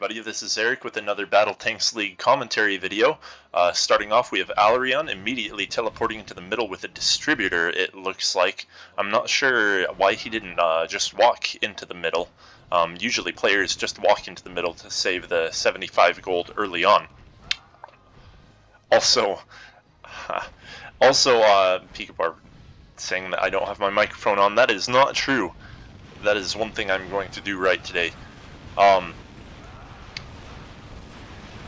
everybody, this is Eric with another Battle Tanks League commentary video. Starting off, we have Alrion immediately teleporting into the middle with a distributor, it looks like. I'm not sure why he didn't just walk into the middle. Usually players just walk into the middle to save the 75 gold early on. Also, pikabar saying that I don't have my microphone on. That is not true. That is one thing I'm going to do right today.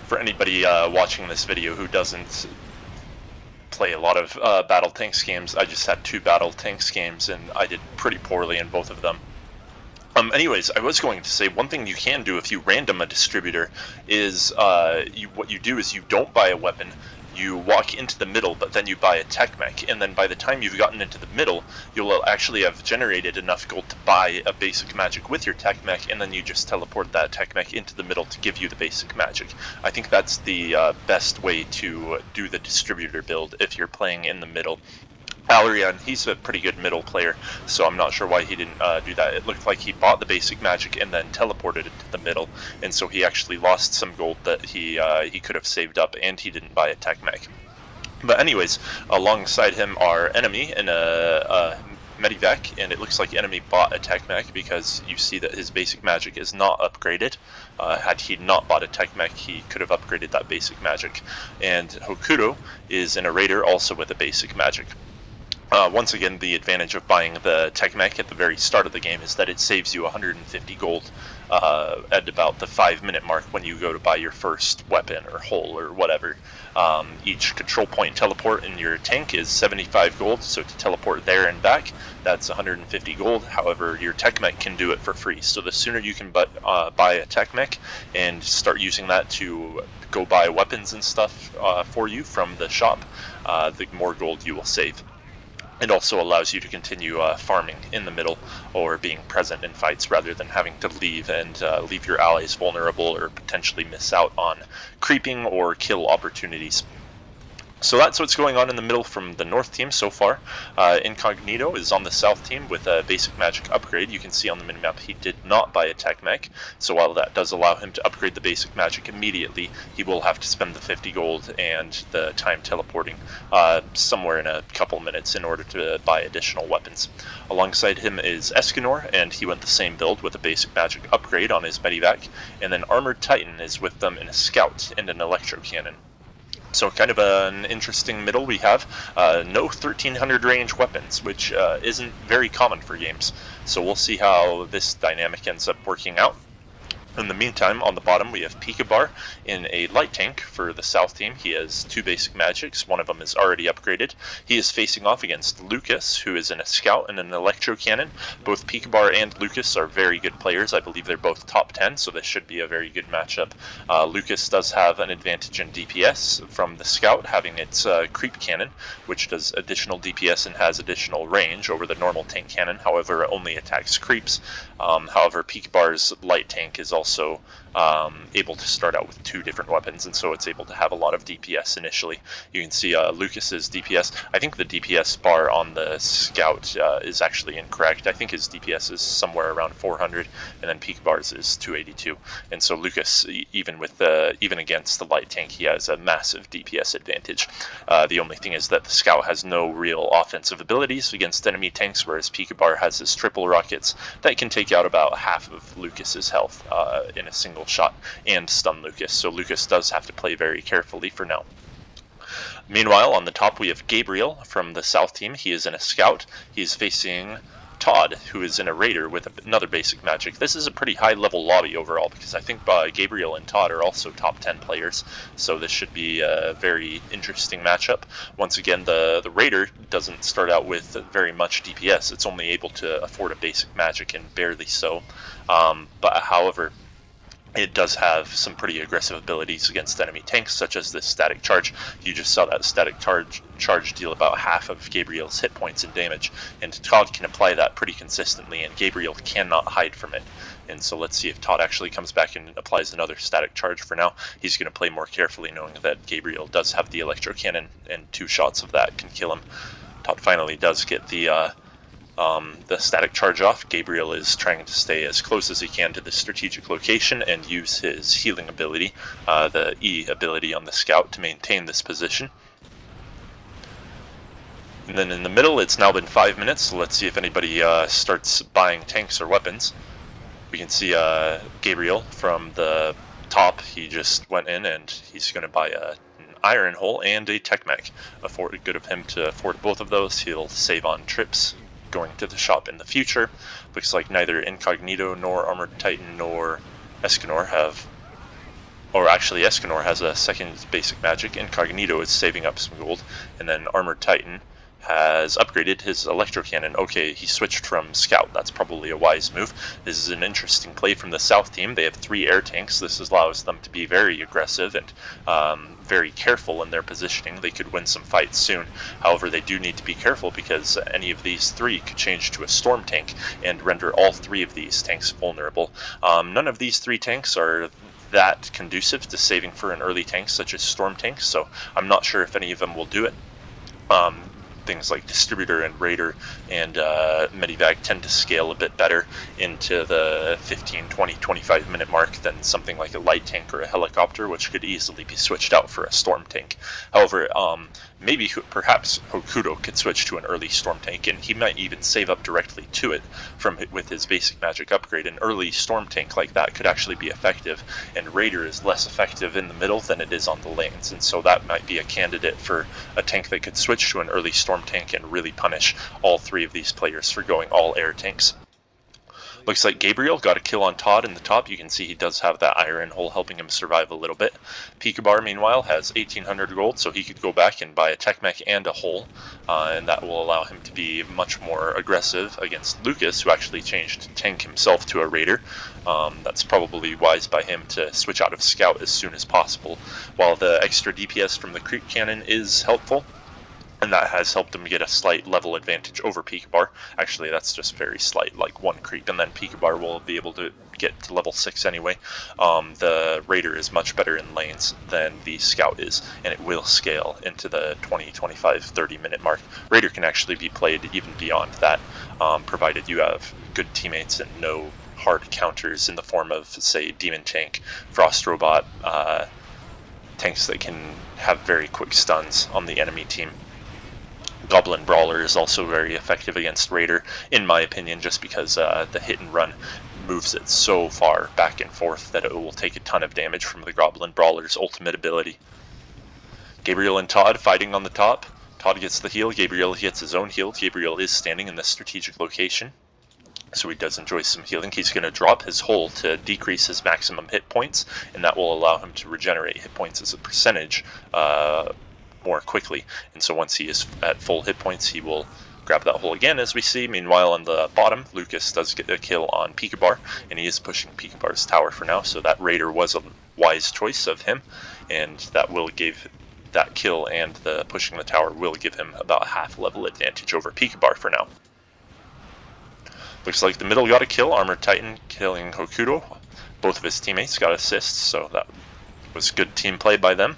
For anybody watching this video who doesn't play a lot of Battle Tanks games, I just had 2 Battle Tanks games and I did pretty poorly in both of them. Anyways, I was going to say one thing you can do if you random a distributor is what you do is you don't buy a weapon, you walk into the middle, but then you buy a tech mech, and then by the time you've gotten into the middle, you'll actually have generated enough gold to buy a basic magic with your tech mech, and then you just teleport that tech mech into the middle to give you the basic magic. I think that's the best way to do the distributor build if you're playing in the middle. Alrion, he's a pretty good middle player, so I'm not sure why he didn't do that. It looked like he bought the basic magic and then teleported it to the middle, and so he actually lost some gold that he could have saved up, and he didn't buy a tech mech. But anyways, alongside him are enemy and a medivac, and it looks like enemy bought a tech mech because you see that his basic magic is not upgraded. Had he not bought a tech mech, he could have upgraded that basic magic. And Hokuto is in a raider also with a basic magic. Once again, the advantage of buying the tech mech at the very start of the game is that it saves you 150 gold at about the 5-minute mark when you go to buy your first weapon or hull or whatever. Each control point teleport in your tank is 75 gold, so to teleport there and back, that's 150 gold. However, your tech mech can do it for free, so the sooner you can buy a tech mech and start using that to go buy weapons and stuff for you from the shop, the more gold you will save. It also allows you to continue farming in the middle or being present in fights rather than having to leave and leave your allies vulnerable or potentially miss out on creeping or kill opportunities. So that's what's going on in the middle from the north team so far. Incognito is on the south team with a basic magic upgrade. You can see on the minimap he did not buy a tech mech, so while that does allow him to upgrade the basic magic immediately, he will have to spend the 50 gold and the time teleporting somewhere in a couple minutes in order to buy additional weapons. Alongside him is Escanor, and he went the same build with a basic magic upgrade on his medivac, and then ArmoredTitan is with them in a scout and an electro cannon. So kind of an interesting middle we have. No 1300 range weapons, which isn't very common for games. So we'll see how this dynamic ends up working out. In the meantime, on the bottom we have Pikabar in a light tank for the south team. He has 2 basic magics, one of them is already upgraded. He is facing off against Lukas, who is in a scout and an electro cannon. Both Pikabar and Lukas are very good players. I believe they're both top 10, so this should be a very good matchup. Lukas does have an advantage in DPS from the scout, having its creep cannon, which does additional DPS and has additional range over the normal tank cannon. However, it only attacks creeps. However, Pikabar's light tank is also able to start out with 2 different weapons, and so it's able to have a lot of DPS initially. You can see Lukas's DPS. I think the DPS bar on the scout is actually incorrect. I think his DPS is somewhere around 400, and then Pikabar's is 282. And so Lukas, even against the light tank, he has a massive DPS advantage. The only thing is that the scout has no real offensive abilities against enemy tanks, whereas Pikabar has his triple rockets that can take out about half of Lukas's health in a single shot and stun Lukas, so Lukas does have to play very carefully for now. Meanwhile, on the top we have Gabriel from the south team. He is in a scout. He's facing Todd, who is in a raider with another basic magic. This is a pretty high level lobby overall, because I think Gabriel and Todd are also top 10 players, so this should be a very interesting matchup. Once again, the raider doesn't start out with very much DPS. It's only able to afford a basic magic, and barely so. But however, it does have some pretty aggressive abilities against enemy tanks, such as this static charge. You just saw that static charge deal about half of Gabriel's hit points and damage, and Todd can apply that pretty consistently, and Gabriel cannot hide from it. And so let's see if Todd actually comes back and applies another static charge. For now, he's going to play more carefully, knowing that Gabriel does have the electro cannon, and 2 shots of that can kill him. Todd finally does get the the static charge off, Gabriel is trying to stay as close as he can to the strategic location and use his healing ability, the E ability on the scout, to maintain this position. And then in the middle, it's now been 5 minutes, so let's see if anybody starts buying tanks or weapons. We can see Gabriel from the top. He just went in and he's going to buy an iron hull and a tech mech. Good of him to afford both of those. He'll save on trips going to the shop in the future. Looks like neither Incognito nor ArmoredTitan nor Escanor have, or actually Escanor has a second basic magic. Incognito is saving up some gold, and then ArmoredTitan has upgraded his electro cannon. Okay, he switched from scout. That's probably a wise move. This is an interesting play from the south team. They have 3 air tanks. This allows them to be very aggressive and very careful in their positioning. They could win some fights soon. However, they do need to be careful because any of these 3 could change to a storm tank and render all 3 of these tanks vulnerable. None of these 3 tanks are that conducive to saving for an early tank such as storm tanks, so I'm not sure if any of them will do it. Things like Distributor and Raider and Medivac tend to scale a bit better into the 15, 20, 25 minute mark than something like a light tank or a helicopter, which could easily be switched out for a storm tank. However, maybe perhaps Hokuto could switch to an early storm tank, and he might even save up directly to it with his basic magic upgrade. An early storm tank like that could actually be effective, and Raider is less effective in the middle than it is on the lanes, and so that might be a candidate for a tank that could switch to an early storm tank and really punish all 3 of these players for going all air tanks. Looks like Gabriel got a kill on Todd in the top. You can see he does have that iron hull helping him survive a little bit. Pikabar, meanwhile, has 1800 gold, so he could go back and buy a tech mech and a hull, and that will allow him to be much more aggressive against Lukas, who actually changed tank himself to a raider. That's probably wise by him to switch out of scout as soon as possible. While the extra DPS from the creep cannon is helpful, and that has helped him get a slight level advantage over Pikabar. Actually, that's just very slight, like 1 creep, and then Pikabar will be able to get to level 6 anyway. The Raider is much better in lanes than the Scout is, and it will scale into the 20, 25, 30 minute mark. Raider can actually be played even beyond that, provided you have good teammates and no hard counters in the form of, say, Demon Tank, Frost Robot, tanks that can have very quick stuns on the enemy team. Goblin Brawler is also very effective against Raider, in my opinion, just because the hit and run moves it so far back and forth that it will take a ton of damage from the Goblin Brawler's ultimate ability. Gabriel and Todd fighting on the top. Todd gets the heal, Gabriel gets his own heal. Gabriel is standing in the strategic location, so he does enjoy some healing. He's going to drop his hull to decrease his maximum hit points, and that will allow him to regenerate hit points as a percentage more quickly, and so once he is at full hit points, he will grab that hole again, as we see. Meanwhile, on the bottom, Lukas does get a kill on Pikabar, and he is pushing Pikabar's tower for now, so that Raider was a wise choice of him, and that will give that kill, and the pushing the tower will give him about half level advantage over Pikabar for now. Looks like the middle got a kill, ArmoredTitan killing Hokuto. Both of his teammates got assists, so that was good team play by them.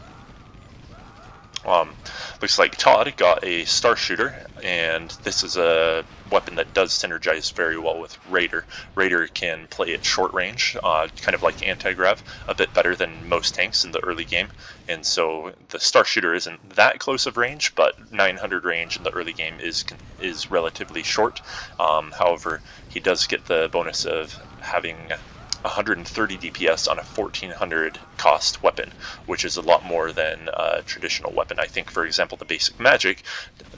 Looks like Todd got a Star Shooter, and this is a weapon that does synergize very well with Raider. Raider can play at short range, kind of like anti-grav, a bit better than most tanks in the early game, and so the Star Shooter isn't that close of range, but 900 range in the early game is relatively short. However, he does get the bonus of having 130 DPS on a 1400 cost weapon, which is a lot more than a traditional weapon. I think, for example, the basic magic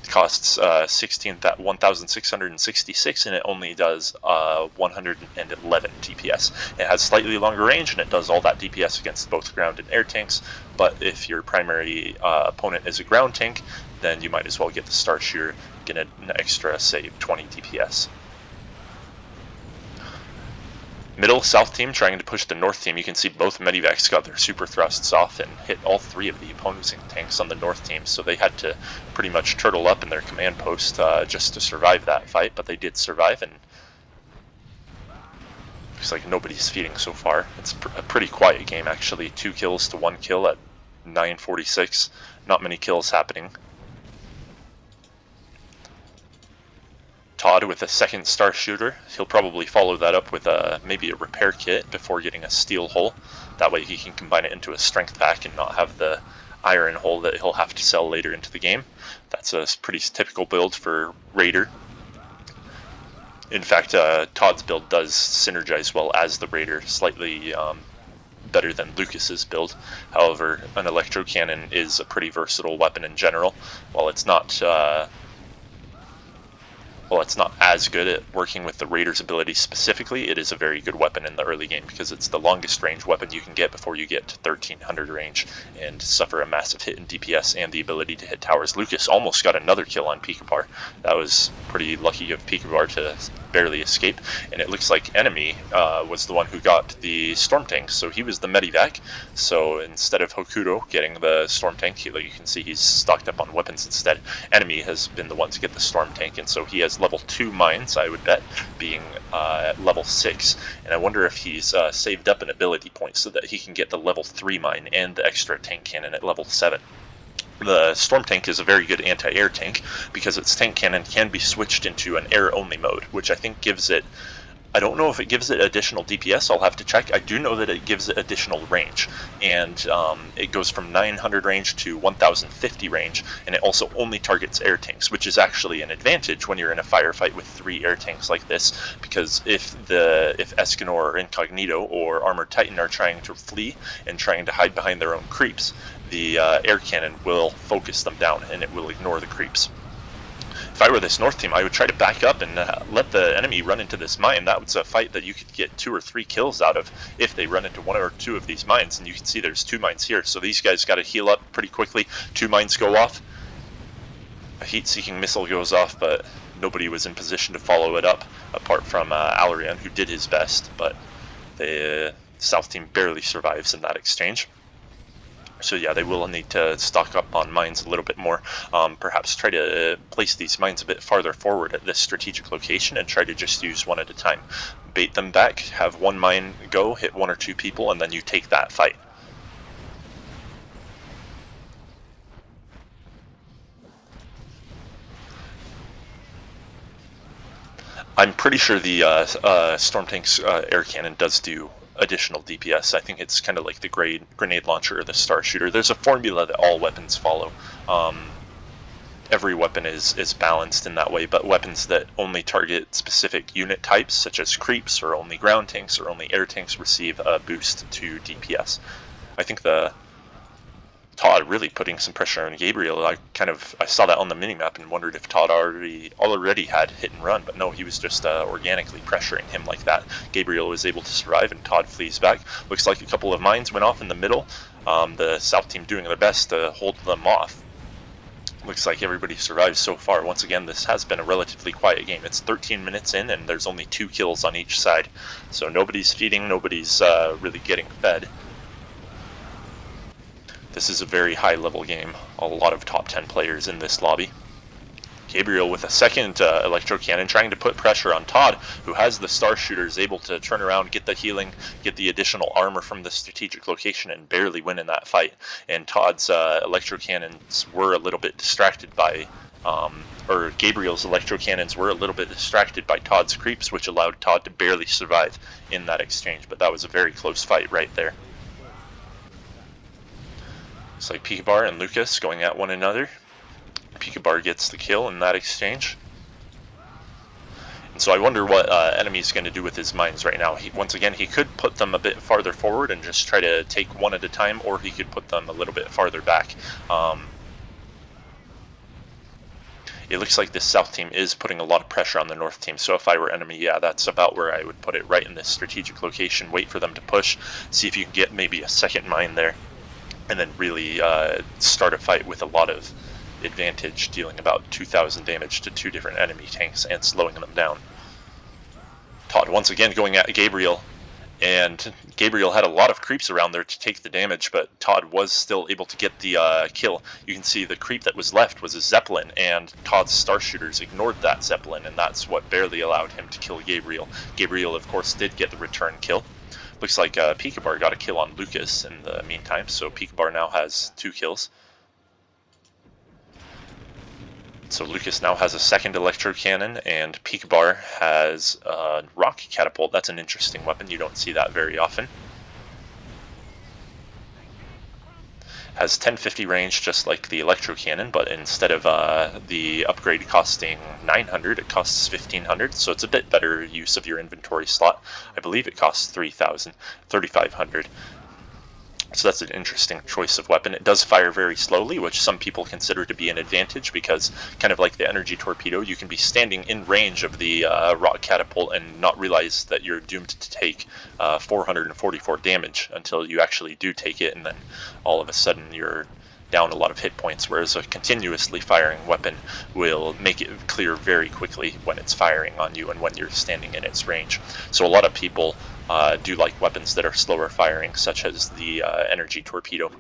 costs 1666, and it only does 111 DPS. It has slightly longer range, and it does all that DPS against both ground and air tanks, but if your primary opponent is a ground tank, then you might as well get the Star Shooter, get an extra, say, 20 DPS. Middle south team trying to push the north team. You can see both Medivacs got their super thrusts off and hit all 3 of the opposing tanks on the north team, so they had to pretty much turtle up in their command post just to survive that fight, but they did survive, and looks like nobody's feeding so far. It's a pretty quiet game, actually. 2 kills to 1 kill at 9:46. Not many kills happening. Todd with a second star shooter. He'll probably follow that up with maybe a repair kit before getting a steel hull. That way he can combine it into a strength pack and not have the iron hull that he'll have to sell later into the game. That's a pretty typical build for Raider. In fact, Todd's build does synergize well as the Raider, slightly better than Lukas's build. However, an electro cannon is a pretty versatile weapon in general. While it's not as good at working with the Raider's ability specifically, it is a very good weapon in the early game because it's the longest range weapon you can get before you get to 1300 range and suffer a massive hit in DPS and the ability to hit towers. Lukas almost got another kill on Pikabar. That was pretty lucky of Pikabar to barely escape, and it looks like Enemy was the one who got the Storm Tank, so he was the Medivac. So instead of Hokuto getting the Storm Tank, you can see he's stocked up on weapons instead. Enemy has been the one to get the Storm Tank, and so he has level 2 mines, I would bet, being at level 6, and I wonder if he's saved up an ability point so that he can get the level 3 mine and the extra tank cannon at level 7. The Storm Tank is a very good anti-air tank because its tank cannon can be switched into an air-only mode, which I think gives it, I don't know if it gives it additional DPS, I'll have to check. I do know that it gives it additional range, and it goes from 900 range to 1050 range, and it also only targets air tanks, which is actually an advantage when you're in a firefight with 3 air tanks like this, because if Escanor or Incognito or ArmoredTitan are trying to flee and trying to hide behind their own creeps, the air cannon will focus them down and it will ignore the creeps. If I were this North team, I would try to back up and let the enemy run into this mine. That was a fight that you could get 2 or 3 kills out of if they run into 1 or 2 of these mines, and you can see there's 2 mines here, so these guys got to heal up pretty quickly. 2 mines go off, a heat-seeking missile goes off, but nobody was in position to follow it up apart from Alrion, who did his best, but the South team barely survives in that exchange. So yeah, they will need to stock up on mines a little bit more. Perhaps try to place these mines a bit farther forward at this strategic location and try to just use one at a time. Bait them back, have 1 mine go, hit 1 or 2 people, and then you take that fight. I'm pretty sure the Storm Tank's air cannon does do additional DPS. I think it's kind of like the grenade launcher or the star shooter. There's a formula that all weapons follow. Every weapon is balanced in that way, but weapons that only target specific unit types, such as creeps or only ground tanks or only air tanks, receive a boost to DPS. I think the Todd really putting some pressure on Gabriel. I saw that on the minimap and wondered if Todd already had hit and run, but no, he was just organically pressuring him like that. Gabriel was able to survive and Todd flees back. Looks like a couple of mines went off in the middle. The South team doing their best to hold them off. Looks like everybody survives so far. Once again, this has been a relatively quiet game. It's 13 minutes in and there's only 2 kills on each side. So nobody's feeding, nobody's really getting fed. This is a very high level game. A lot of top 10 players in this lobby. Gabriel with a second electro cannon trying to put pressure on Todd, who has the star shooters, able to turn around, get the healing, get the additional armor from the strategic location and barely win in that fight. And Todd's electro cannons were a little bit distracted by or Gabriel's electro cannons were a little bit distracted by Todd's creeps, which allowed Todd to barely survive in that exchange, but that was a very close fight right there. It's like Pikabar and Lukas going at one another. Pikabar gets the kill in that exchange. And so I wonder what Enemy's going to do with his mines right now. Once again, he could put them a bit farther forward and just try to take 1 at a time, or he could put them a little bit farther back. It looks like this South team is putting a lot of pressure on the North team, so if I were Enemy, yeah, that's about where I would put it, right in this strategic location. Wait for them to push, see if you can get maybe a second mine there, and then really start a fight with a lot of advantage, dealing about 2,000 damage to 2 different enemy tanks and slowing them down. Todd once again going at Gabriel, and Gabriel had a lot of creeps around there to take the damage, but Todd was still able to get the kill. You can see the creep that was left was a Zeppelin, and Todd's star shooters ignored that Zeppelin, and that's what barely allowed him to kill Gabriel. Gabriel, of course, did get the return kill. Looks like Pikabar got a kill on Lukas in the meantime, so Pikabar now has 2 kills. So Lukas now has a second electro cannon, and Pikabar has a rock catapult. That's an interesting weapon. You don't see that very often. Has 1050 range, just like the electro cannon, but instead of the upgrade costing 900, it costs 1500. So it's a bit better use of your inventory slot. I believe it costs 3500. So that's an interesting choice of weapon. It does fire very slowly, which some people consider to be an advantage because, kind of like the energy torpedo, you can be standing in range of the rock catapult and not realize that you're doomed to take 444 damage until you actually do take it, and then all of a sudden you're down a lot of hit points, whereas a continuously firing weapon will make it clear very quickly when it's firing on you and when you're standing in its range. So a lot of people do like weapons that are slower firing, such as the energy torpedo,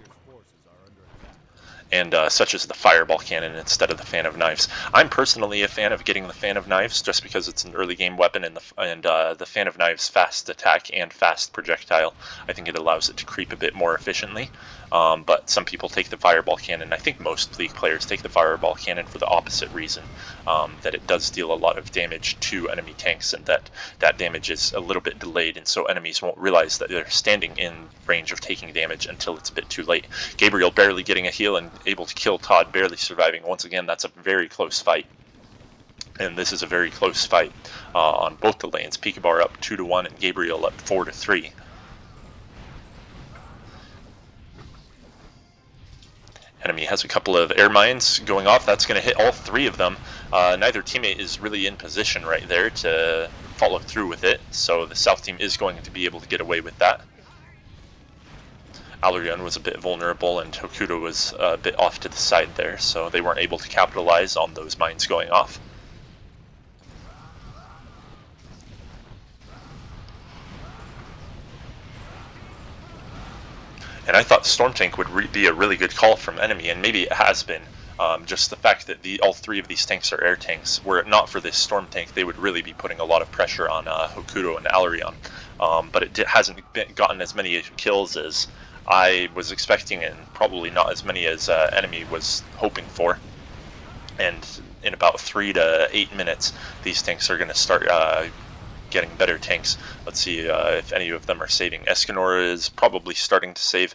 and such as the fireball cannon instead of the fan of knives. I'm personally a fan of getting the fan of knives just because it's an early game weapon, and the fan of knives fast attack and fast projectile. I think it allows it to creep a bit more efficiently. But some people take the fireball cannon. I think most League players take the fireball cannon for the opposite reason, that it does deal a lot of damage to enemy tanks, and that damage is a little bit delayed, and so enemies won't realize that they're standing in range of taking damage until it's a bit too late. Gabriel barely getting a heal and able to kill Todd, barely surviving. Once again, that's a very close fight. And this is a very close fight on both the lanes. Pikabar up 2-1 and Gabriel up 4-3. Enemy has a couple of air mines going off. That's going to hit all three of them. Neither teammate is really in position right there to follow through with it, so the south team is going to be able to get away with that. Alrion was a bit vulnerable, and Hokuto was a bit off to the side there, so they weren't able to capitalize on those mines going off. And I thought Storm Tank would be a really good call from enemy, and maybe it has been. Just the fact that all three of these tanks are air tanks. Were it not for this Storm Tank, they would really be putting a lot of pressure on Hokuto and Alrion. But it hasn't gotten as many kills as I was expecting, and probably not as many as enemy was hoping for. And in about 3 to 8 minutes, these tanks are going to start getting better tanks. Let's see if any of them are saving. Escanor is probably starting to save.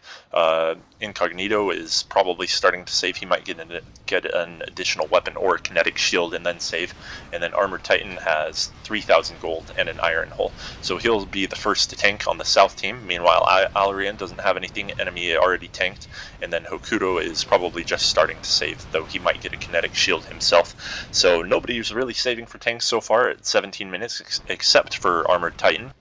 Incognito is probably starting to save. He might get an additional weapon or a kinetic shield and then save. And then ArmoredTitan has 3,000 gold and an iron hull. So he'll be the first to tank on the south team. Meanwhile, Alrion doesn't have anything. Enemy already tanked. And then Hokuto is probably just starting to save, though he might get a kinetic shield himself. So nobody's really saving for tanks so far at 17 minutes, except for ArmoredTitan.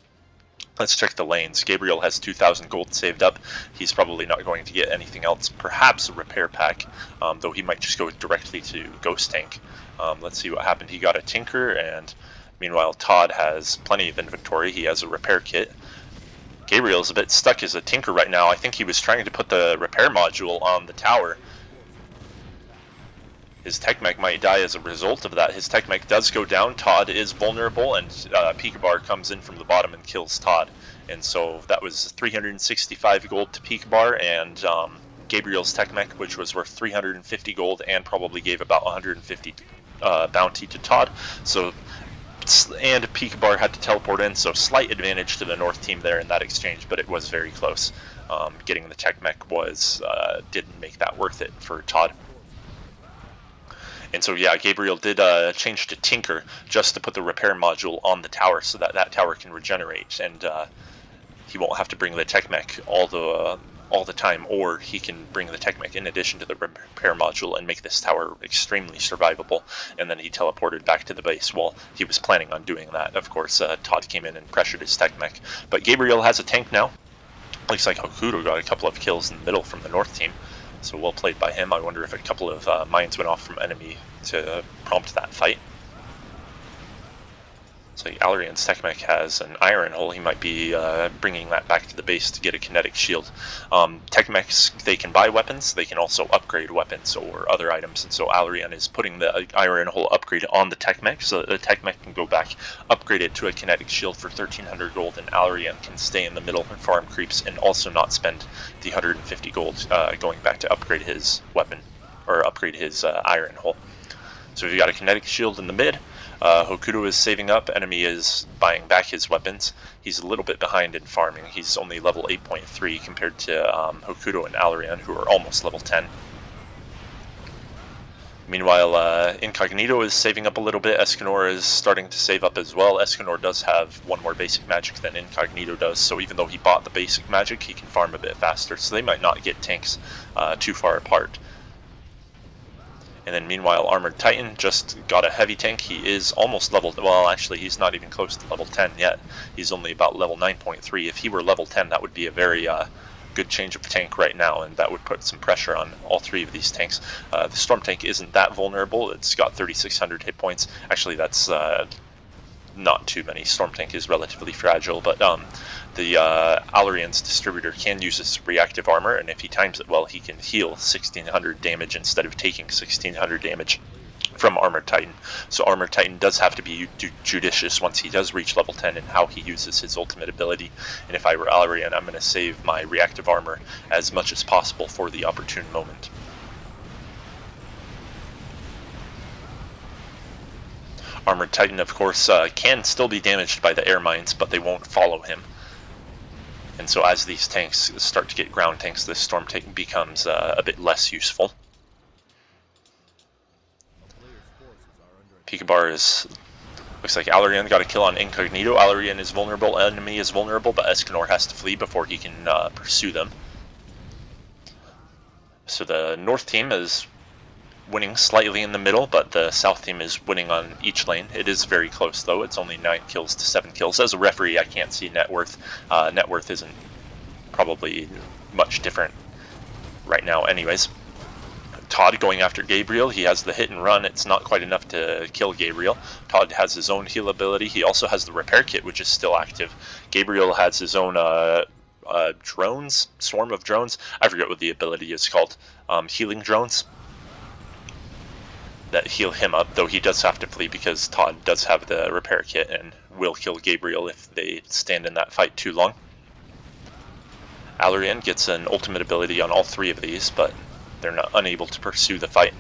Let's check the lanes. Gabriel has 2,000 gold saved up. He's probably not going to get anything else, perhaps a repair pack, though he might just go directly to Ghost Tank. Let's see what happened. He got a Tinker, and meanwhile Todd has plenty of inventory. He has a repair kit. Gabriel's a bit stuck as a Tinker right now. I think he was trying to put the repair module on the tower. His tech mech might die as a result of that. His tech mech does go down. Todd is vulnerable, and Pikabar comes in from the bottom and kills Todd. And so that was 365 gold to Pikabar, and Gabriel's tech mech, which was worth 350 gold and probably gave about 150 bounty to Todd. So, and Pikabar had to teleport in, so slight advantage to the north team there in that exchange, but it was very close. Getting the tech mech didn't make that worth it for Todd. And so yeah, Gabriel did change to Tinker just to put the repair module on the tower so that that tower can regenerate, and he won't have to bring the tech mech all the time, or he can bring the tech mech in addition to the repair module and make this tower extremely survivable. And then he teleported back to the base. Well, he was planning on doing that. Of course, Todd came in and pressured his tech mech. But Gabriel has a tank now. Looks like Hokuto got a couple of kills in the middle from the north team. So well played by him. I wonder if a couple of mines went off from enemy to prompt that fight. So Alrion's tech mech has an iron hull. He might be bringing that back to the base to get a kinetic shield. Tech mechs, they can buy weapons. They can also upgrade weapons or other items. And so Alrion is putting the iron hull upgrade on the tech mech, so that the tech mech can go back, upgrade it to a kinetic shield for 1,300 gold, and Alrion can stay in the middle and farm creeps and also not spend the 150 gold going back to upgrade his weapon or upgrade his iron hull. So we've got a kinetic shield in the mid. Hokuto is saving up. Enemy is buying back his weapons. He's a little bit behind in farming. He's only level 8.3 compared to Hokuto and Alrion, who are almost level 10. Meanwhile, Incognito is saving up a little bit. Escanor is starting to save up as well. Escanor does have one more basic magic than Incognito does, so even though he bought the basic magic, he can farm a bit faster, so they might not get tanks too far apart. And then meanwhile, ArmoredTitan just got a heavy tank. He is almost level, well actually he's not even close to level 10 yet. He's only about level 9.3. If he were level 10, that would be a very good change of tank right now, and that would put some pressure on all three of these tanks. The Storm tank isn't that vulnerable. It's got 3,600 hit points. Actually, that's not too many. Storm tank is relatively fragile, but the Alrion's distributor can use his reactive armor, and if he times it well, he can heal 1,600 damage instead of taking 1,600 damage from ArmoredTitan. So ArmoredTitan does have to be judicious once he does reach level 10 in how he uses his ultimate ability. And if I were Alrion, I'm going to save my reactive armor as much as possible for the opportune moment. ArmoredTitan, of course, can still be damaged by the air mines, but they won't follow him. And so as these tanks start to get ground tanks, this Storm tank becomes a bit less useful. Pikabar is, looks like Alrion got a kill on Incognito. Alrion is vulnerable, enemy is vulnerable, but Escanor has to flee before he can pursue them. So the north team is winning slightly in the middle, but the south team is winning on each lane. It is very close though. It's only 9 kills to 7 kills. As a referee, I can't see net worth. Net worth isn't probably much different right now anyways. Todd going after Gabriel. He has the hit and run. It's not quite enough to kill Gabriel. Todd has his own heal ability. He also has the repair kit, which is still active. Gabriel has his own drones, swarm of drones. I forget what the ability is called. Healing drones that heal him up, though he does have to flee because Todd does have the repair kit and will kill Gabriel if they stand in that fight too long. Alrion gets an ultimate ability on all three of these, but they're not unable to pursue the fight.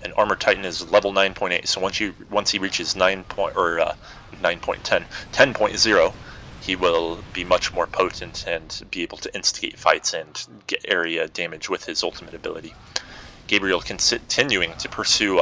And ArmoredTitan is level 9.8, so once he reaches 10.0, he will be much more potent and be able to instigate fights and get area damage with his ultimate ability. Gabriel continuing to pursue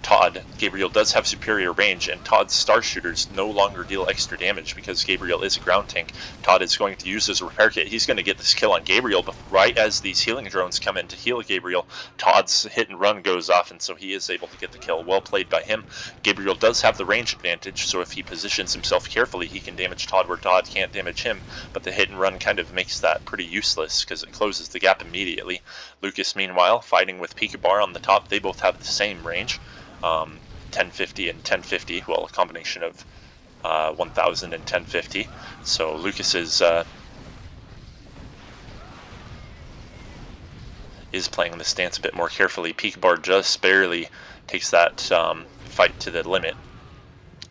Todd. Gabriel does have superior range, and Todd's star shooters no longer deal extra damage because Gabriel is a ground tank. Todd is going to use his repair kit. He's going to get this kill on Gabriel, but right as these healing drones come in to heal Gabriel, Todd's hit and run goes off, and so he is able to get the kill. Well played by him. Gabriel does have the range advantage, so if he positions himself carefully, he can damage Todd where Todd can't damage him, but the hit and run kind of makes that pretty useless because it closes the gap immediately. Lukas, meanwhile, fighting with Pikabar on the top. They both have the same range. 1050 and 1050, well, a combination of 1000 and 1050. So Lukas is playing the stance a bit more carefully. Pikabar just barely takes that fight to the limit,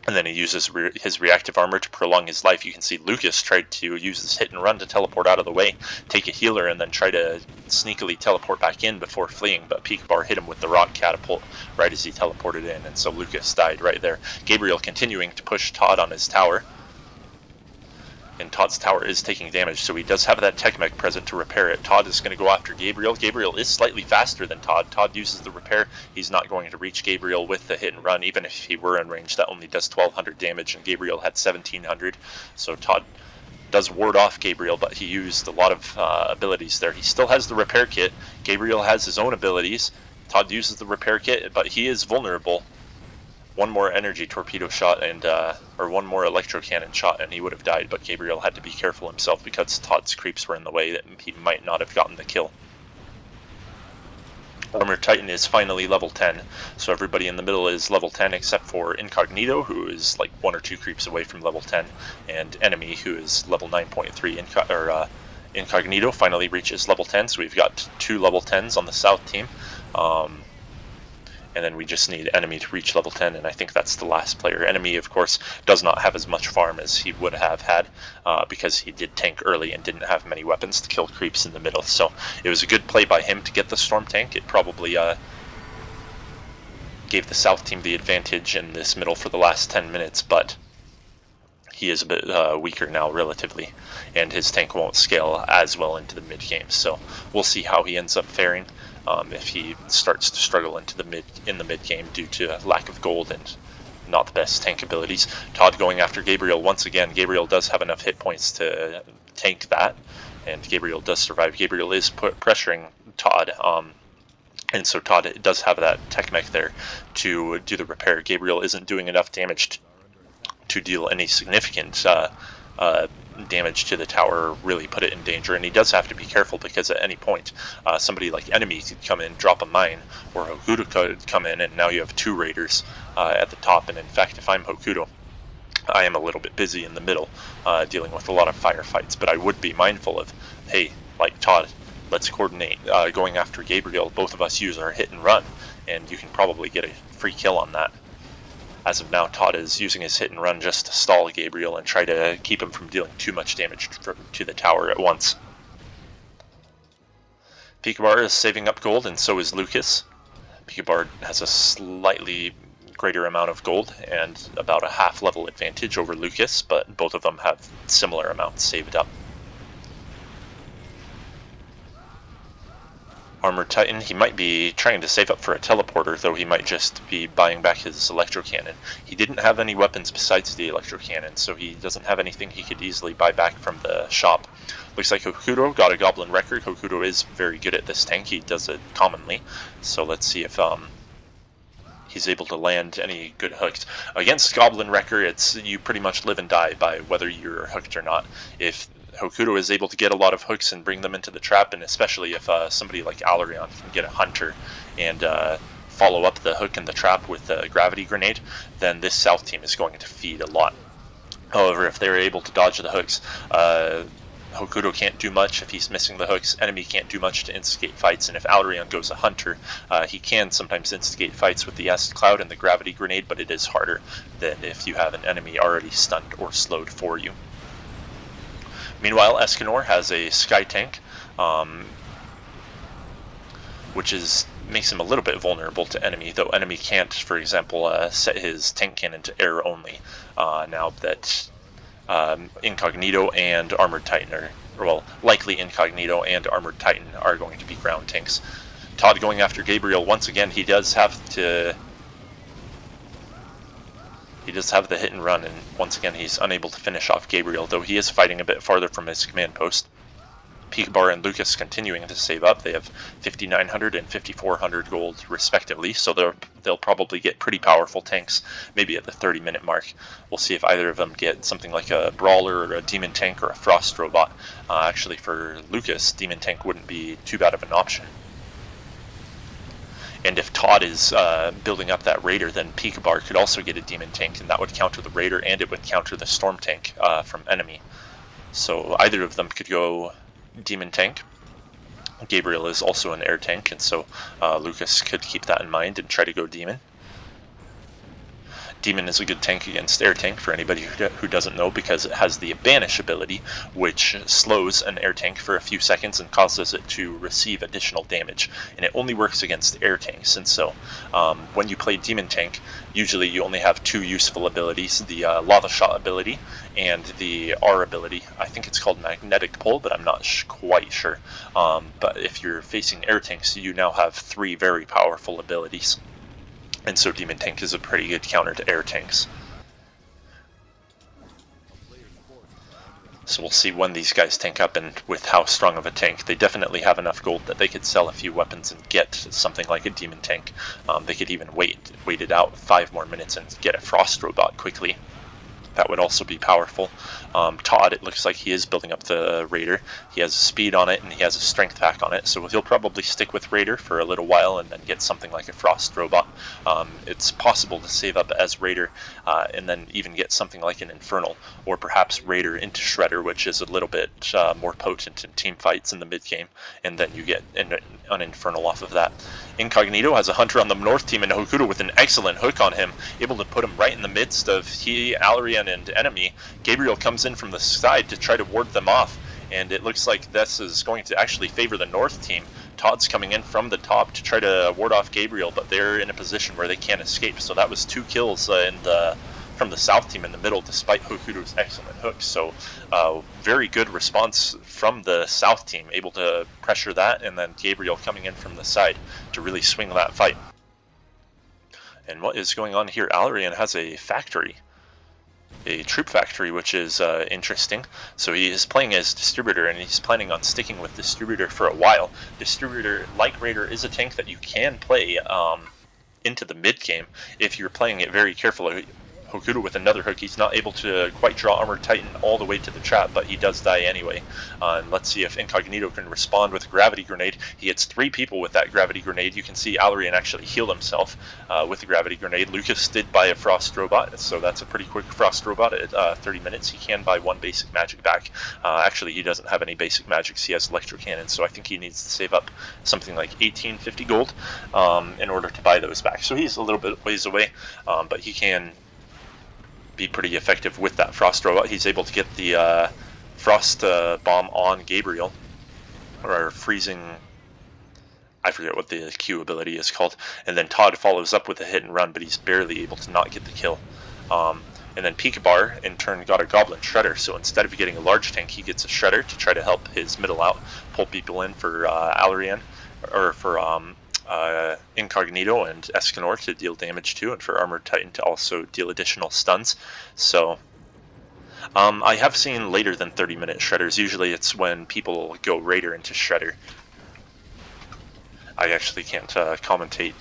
and then he uses his reactive armor to prolong his life. You can see Lukas tried to use this hit and run to teleport out of the way, take a healer, and then try to sneakily teleport back in before fleeing, but Pikabar hit him with the rock catapult right as he teleported in, and so Lukas died right there. Gabriel continuing to push Todd on his tower, and Todd's tower is taking damage, so he does have that tech mech present to repair it. Todd is going to go after Gabriel. Gabriel is slightly faster than Todd. Todd uses the repair. He's not going to reach Gabriel with the hit and run. Even if he were in range, that only does 1200 damage, and Gabriel had 1700. So Todd does ward off Gabriel, but he used a lot of abilities there. He still has the repair kit. Gabriel has his own abilities. Todd uses the repair kit, but he is vulnerable. One more energy torpedo shot and or one more electro cannon shot and he would have died, but Gabriel had to be careful himself because Todd's creeps were in the way that he might not have gotten the kill. ArmoredTitan is finally level 10, so everybody in the middle is level 10 except for Incognito, who is like 1 or 2 creeps away from level 10, and Enemy, who is level 9.3. Incognito finally reaches level 10, so we've got 2 level 10s on the south team. And then we just need Enemy to reach level 10, and I think that's the last player. Enemy, of course, does not have as much farm as he would have had because he did tank early and didn't have many weapons to kill creeps in the middle. So it was a good play by him to get the Storm tank. It probably gave the South team the advantage in this middle for the last 10 minutes, but he is a bit weaker now relatively, and his tank won't scale as well into the mid game. So we'll see how he ends up faring if he starts to struggle into the mid game due to lack of gold and not the best tank abilities. Todd going after Gabriel once again. Gabriel does have enough hit points to tank that, and Gabriel does survive. Gabriel is pressuring Todd, and so Todd does have that tech mech there to do the repair. Gabriel isn't doing enough damage to deal any significant damage to the tower, really put it in danger, and he does have to be careful because at any point somebody like enemy could come in, drop a mine, or Hokuto could come in, and now you have two raiders at the top. And in fact, if I'm Hokuto, I am a little bit busy in the middle dealing with a lot of firefights, but I would be mindful of, hey, like Todd, let's coordinate going after Gabriel. Both of us use our hit and run, and you can probably get a free kill on that. As of now, Todd is using his hit and run just to stall Gabriel and try to keep him from dealing too much damage to the tower at once. Pikabar is saving up gold, and so is Lukas. Pikabar has a slightly greater amount of gold and about a half level advantage over Lukas, but both of them have similar amounts saved up. ArmoredTitan, he might be trying to save up for a teleporter, though he might just be buying back his electro cannon. He didn't have any weapons besides the electro cannon, so he doesn't have anything he could easily buy back from the shop. Looks like Hokuto got a goblin record. Hokuto is very good at this tank. He does it commonly, so let's see if he's able to land any good hooks. Against goblin wrecker, it's you pretty much live and die by whether you're hooked or not. If Hokuto is able to get a lot of hooks and bring them into the trap, and especially if somebody like Alrion can get a hunter and follow up the hook in the trap with a gravity grenade, then this South team is going to feed a lot. However, if they're able to dodge the hooks, Hokuto can't do much if he's missing the hooks. Enemy can't do much to instigate fights, and if Alrion goes a hunter, he can sometimes instigate fights with the acid cloud and the gravity grenade, but it is harder than if you have an enemy already stunned or slowed for you. Meanwhile, Escanor has a sky tank, which makes him a little bit vulnerable to enemy, though enemy can't, for example, set his tank cannon to air only, now that Incognito and ArmoredTitan are, well, likely Incognito and ArmoredTitan are going to be ground tanks. Todd going after Gabriel once again. He does have the hit and run, and once again he's unable to finish off Gabriel, though he is fighting a bit farther from his command post. Pikabar and Lukas continuing to save up. They have 5,900 and 5,400 gold respectively, so they'll probably get pretty powerful tanks, maybe at the 30-minute mark. We'll see if either of them get something like a brawler or a demon tank or a frost robot. Actually, for Lukas, demon tank wouldn't be too bad of an option. And if Todd is building up that raider, then Pikabar could also get a demon tank, and that would counter the raider, and it would counter the storm tank from enemy. So either of them could go demon tank. Gabriel is also an air tank, and so Lukas could keep that in mind and try to go demon. Demon is a good tank against air tank for anybody who doesn't know, because it has the banish ability, which slows an air tank for a few seconds and causes it to receive additional damage, and it only works against air tanks. And so when you play demon tank, usually you only have two useful abilities, the lava shot ability and the R ability. I think it's called magnetic pull, but I'm not quite sure. But if you're facing air tanks, you now have three very powerful abilities. And so demon tank is a pretty good counter to air tanks. So we'll see when these guys tank up and with how strong of a tank. They definitely have enough gold that they could sell a few weapons and get something like a demon tank. They could even wait it out 5 more minutes and get a frost robot quickly. That would also be powerful. Todd, it looks like he is building up the Raider. He has speed on it and he has a strength hack on it, so he'll probably stick with Raider for a little while and then get something like a Frost Robot. It's possible to save up as Raider and then even get something like an Infernal, or perhaps Raider into Shredder, which is a little bit more potent in team fights in the mid-game, and then you get an Infernal off of that. Incognito has a Hunter on the North team and Hokuto with an excellent hook on him, able to put him right in the midst of Alrion and enemy. Gabriel comes in from the side to try to ward them off, and it looks like this is going to actually favor the North team. Todd's coming in from the top to try to ward off Gabriel, but they're in a position where they can't escape. So that was 2 kills from the South team in the middle, despite Hokuto's excellent hooks. So very good response from the South team, able to pressure that, and then Gabriel coming in from the side to really swing that fight. And what is going on here? Alrion has a factory, a troop factory, which is interesting. So he is playing as distributor, and he's planning on sticking with distributor for a while. Distributor, like Raider, is a tank that you can play into the mid game if you're playing it very carefully. Hokuto with another hook. He's not able to quite draw ArmoredTitan all the way to the trap, but he does die anyway. And let's see if Incognito can respond with a gravity grenade. He hits 3 people with that gravity grenade. You can see Alrion actually healed himself with the gravity grenade. Lukas did buy a frost robot, so that's a pretty quick frost robot at 30 minutes. He can buy 1 basic magic back. Actually, he doesn't have any basic magics. He has electro cannons, so I think he needs to save up something like 1850 gold in order to buy those back. So he's a little bit ways away, but he can be pretty effective with that frost robot. He's able to get the frost bomb on Gabriel, or freezing, I forget what the Q ability is called, and then Todd follows up with a hit and run, but he's barely able to not get the kill. And then Pikabar in turn got a Goblin Shredder, so instead of getting a large tank, he gets a Shredder to try to help his middle out, pull people in for Alrion, or for Incognito and Escanor to deal damage to, and for ArmoredTitan to also deal additional stuns. So I have seen later than 30-minute Shredders. Usually it's when people go Raider into Shredder. I actually can't commentate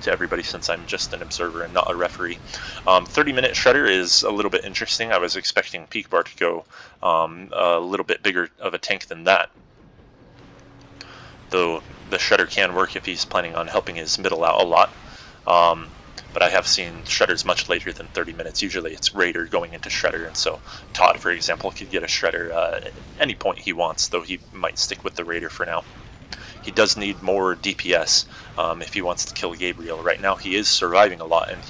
to everybody since I'm just an observer and not a referee. 30-minute Shredder is a little bit interesting. I was expecting Pikabar to go a little bit bigger of a tank than that, though the Shredder can work if he's planning on helping his middle out a lot. But I have seen Shredders much later than 30 minutes. Usually it's Raider going into Shredder, and so Todd, for example, could get a Shredder at any point he wants, though he might stick with the Raider for now. He does need more DPS if he wants to kill Gabriel. Right now he is surviving a lot, and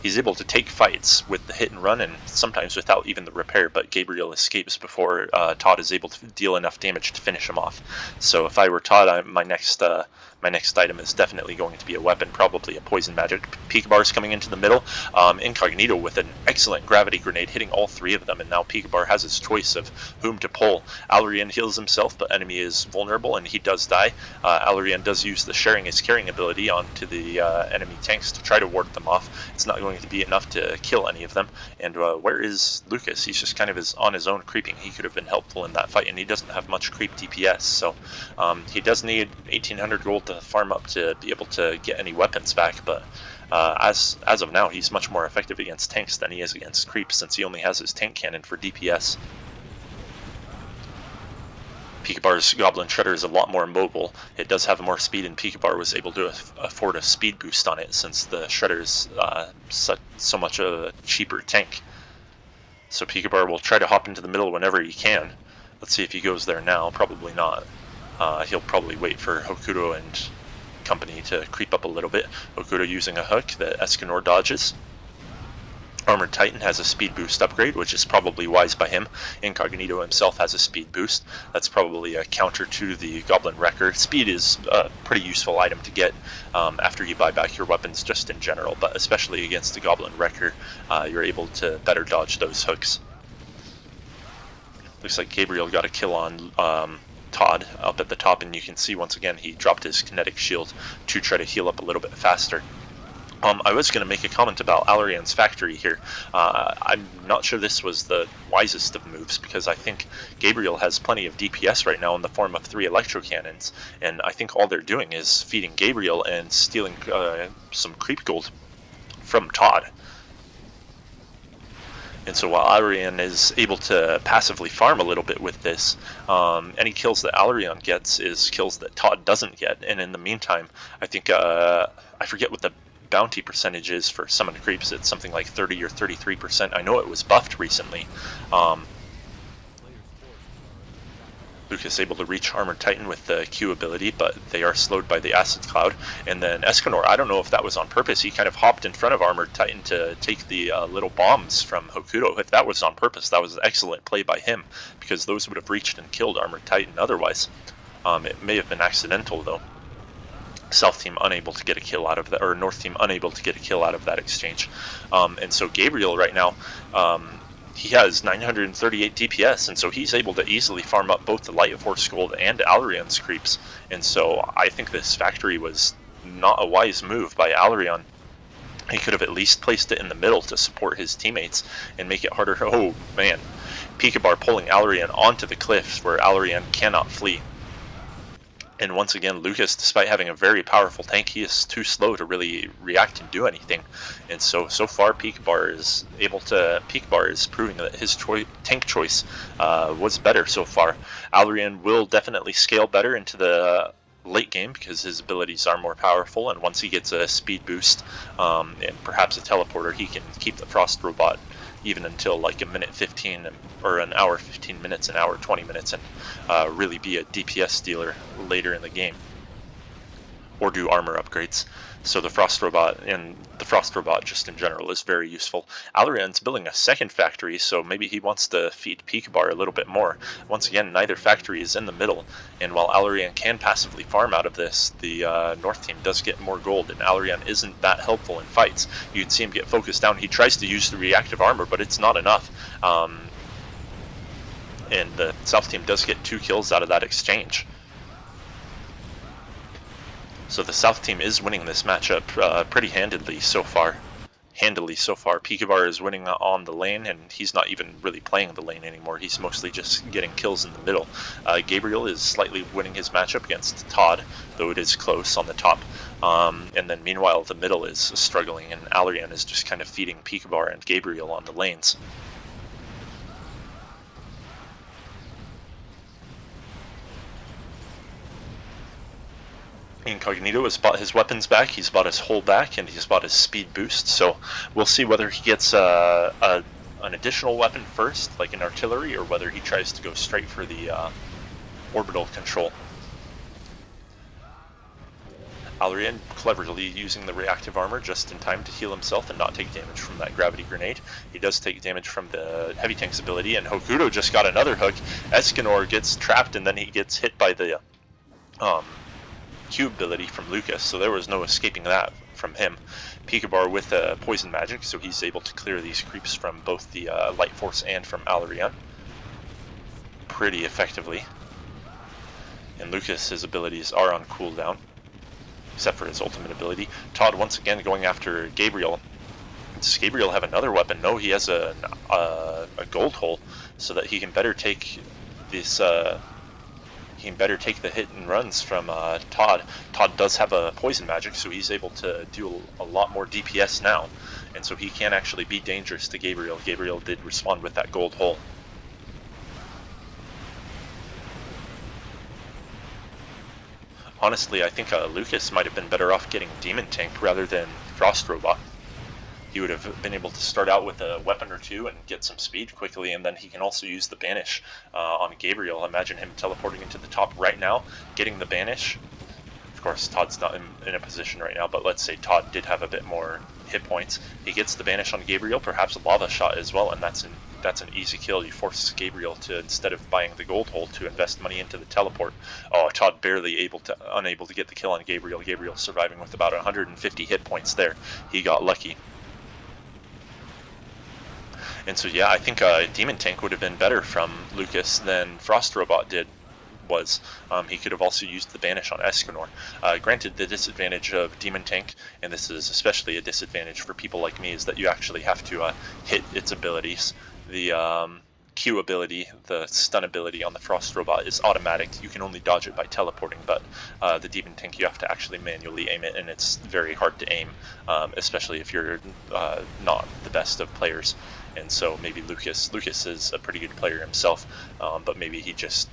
he's able to take fights with the hit and run, and sometimes without even the repair, but Gabriel escapes before Todd is able to deal enough damage to finish him off. So if I were Todd, my next item is definitely going to be a weapon, probably a poison magic. Pikabar's coming into the middle. Incognito with an excellent gravity grenade hitting all 3 of them, and now Pikabar has his choice of whom to pull. Alrion heals himself, but enemy is vulnerable and he does die. Alrion does use the sharing his carrying ability onto the enemy tanks to try to ward them off. It's not going to be enough to kill any of them. And where is Lukas? He's just kind of on his own creeping. He could have been helpful in that fight, and he doesn't have much creep DPS, so he does need 1800 gold to farm up to be able to get any weapons back, but as of now he's much more effective against tanks than he is against creeps, since he only has his tank cannon for DPS. Pikabar's Goblin Shredder is a lot more mobile. It does have more speed, and Pikabar was able to afford a speed boost on it since the Shredder is so much a cheaper tank. So Pikabar will try to hop into the middle whenever he can. Let's see if he goes there now. Probably not. He'll probably wait for Hokuto and company to creep up a little bit. Hokuto using a hook that Escanor dodges. ArmoredTitan has a speed boost upgrade, which is probably wise by him. Incognito himself has a speed boost. That's probably a counter to the Goblin Wrecker. Speed is a pretty useful item to get after you buy back your weapons just in general, but especially against the Goblin Wrecker, you're able to better dodge those hooks. Looks like Gabriel got a kill on Todd up at the top, and you can see once again he dropped his kinetic shield to try to heal up a little bit faster. I was going to make a comment about Alrion's factory here. I'm not sure this was the wisest of moves, because I think Gabriel has plenty of DPS right now in the form of 3 electro cannons, and I think all they're doing is feeding Gabriel and stealing some creep gold from Todd. And so while Alrion is able to passively farm a little bit with this, any kills that Alrion gets is kills that Todd doesn't get. And in the meantime, I think, I forget what the bounty percentage is for summoned creeps. It's something like 30 or 33%. I know it was buffed recently. Lukas able to reach ArmoredTitan with the Q ability, but they are slowed by the Acid Cloud. And then Escanor, I don't know if that was on purpose. He kind of hopped in front of ArmoredTitan to take the little bombs from Hokuto. If that was on purpose, that was an excellent play by him, because those would have reached and killed ArmoredTitan otherwise. It may have been accidental though. South team unable to get a kill out of that, or North team unable to get a kill out of that exchange. And so Gabriel right now, he has 938 DPS, and so he's able to easily farm up both the Light Force Gold and Alrion's creeps. And so I think this factory was not a wise move by Alrion. He could have at least placed it in the middle to support his teammates and make it harder. Oh man, Pikabar pulling Alrion onto the cliffs where Alrion cannot flee. And once again, Lukas, despite having a very powerful tank, he is too slow to really react and do anything. And so far, Pikabar is proving that his tank choice was better so far. Alrion will definitely scale better into the late game because his abilities are more powerful, and once he gets a speed boost and perhaps a teleporter, he can keep the Frost Robot even until like a minute 15 or an hour 15 minutes, an hour 20 minutes, and really be a DPS dealer later in the game, or do armor upgrades. So the Frost Robot and the Frost Robot just in general is very useful. Alrion's building a second factory, so maybe he wants to feed Pikabar a little bit more. Once again, neither factory is in the middle, and while Alrion can passively farm out of this, the North team does get more gold, and Alrion isn't that helpful in fights. You can see him get focused down. He tries to use the reactive armor, but it's not enough. And the South team does get 2 kills out of that exchange. So the South team is winning this matchup pretty handily so far. Pikabar is winning on the lane, and he's not even really playing the lane anymore. He's mostly just getting kills in the middle. Gabriel is slightly winning his matchup against Todd, though it is close on the top. And then meanwhile, the middle is struggling, and Alrion is just kind of feeding Pikabar and Gabriel on the lanes. Incognito has bought his weapons back, he's bought his hull back, and he's bought his speed boost, so we'll see whether he gets an additional weapon first, like an artillery, or whether he tries to go straight for the orbital control. Alrion cleverly using the reactive armor just in time to heal himself and not take damage from that gravity grenade. He does take damage from the heavy tank's ability, and Hokuto just got another hook. Escanor gets trapped, and then he gets hit by the Q ability from Lukas, so there was no escaping that from him. Pikabar with poison magic, so he's able to clear these creeps from both the Light Force and from Alrion pretty effectively. And Lukas, his abilities are on cooldown, except for his ultimate ability. Todd once again going after Gabriel. Does Gabriel have another weapon? No, he has a gold hole, so that he can better take this he can better take the hit and runs from Todd. Todd does have a poison magic, so he's able to do a lot more DPS now, and so he can actually be dangerous to Gabriel. Gabriel did respond with that gold hole. Honestly, I think Lukas might have been better off getting Demon Tank rather than Frost Robot. He would have been able to start out with a weapon or two and get some speed quickly, and then he can also use the Banish on Gabriel. Imagine him teleporting into the top right now, getting the Banish. Of course, Todd's not in a position right now, but let's say Todd did have a bit more hit points. He gets the Banish on Gabriel, perhaps a Lava Shot as well, and that's an easy kill. You force Gabriel to, instead of buying the gold hole, to invest money into the teleport. Oh, Todd barely unable to get the kill on Gabriel. Gabriel surviving with about 150 hit points there. He got lucky. And so yeah, I think Demon Tank would have been better from Lukas than Frost Robot was. He could have also used the Banish on Escanor. Granted, the disadvantage of Demon Tank, and this is especially a disadvantage for people like me, is that you actually have to hit its abilities. The Q ability, the stun ability on the Frost Robot is automatic. You can only dodge it by teleporting, but the Demon Tank, you have to actually manually aim it, and it's very hard to aim, especially if you're not the best of players. And so maybe Lukas is a pretty good player himself, but maybe he just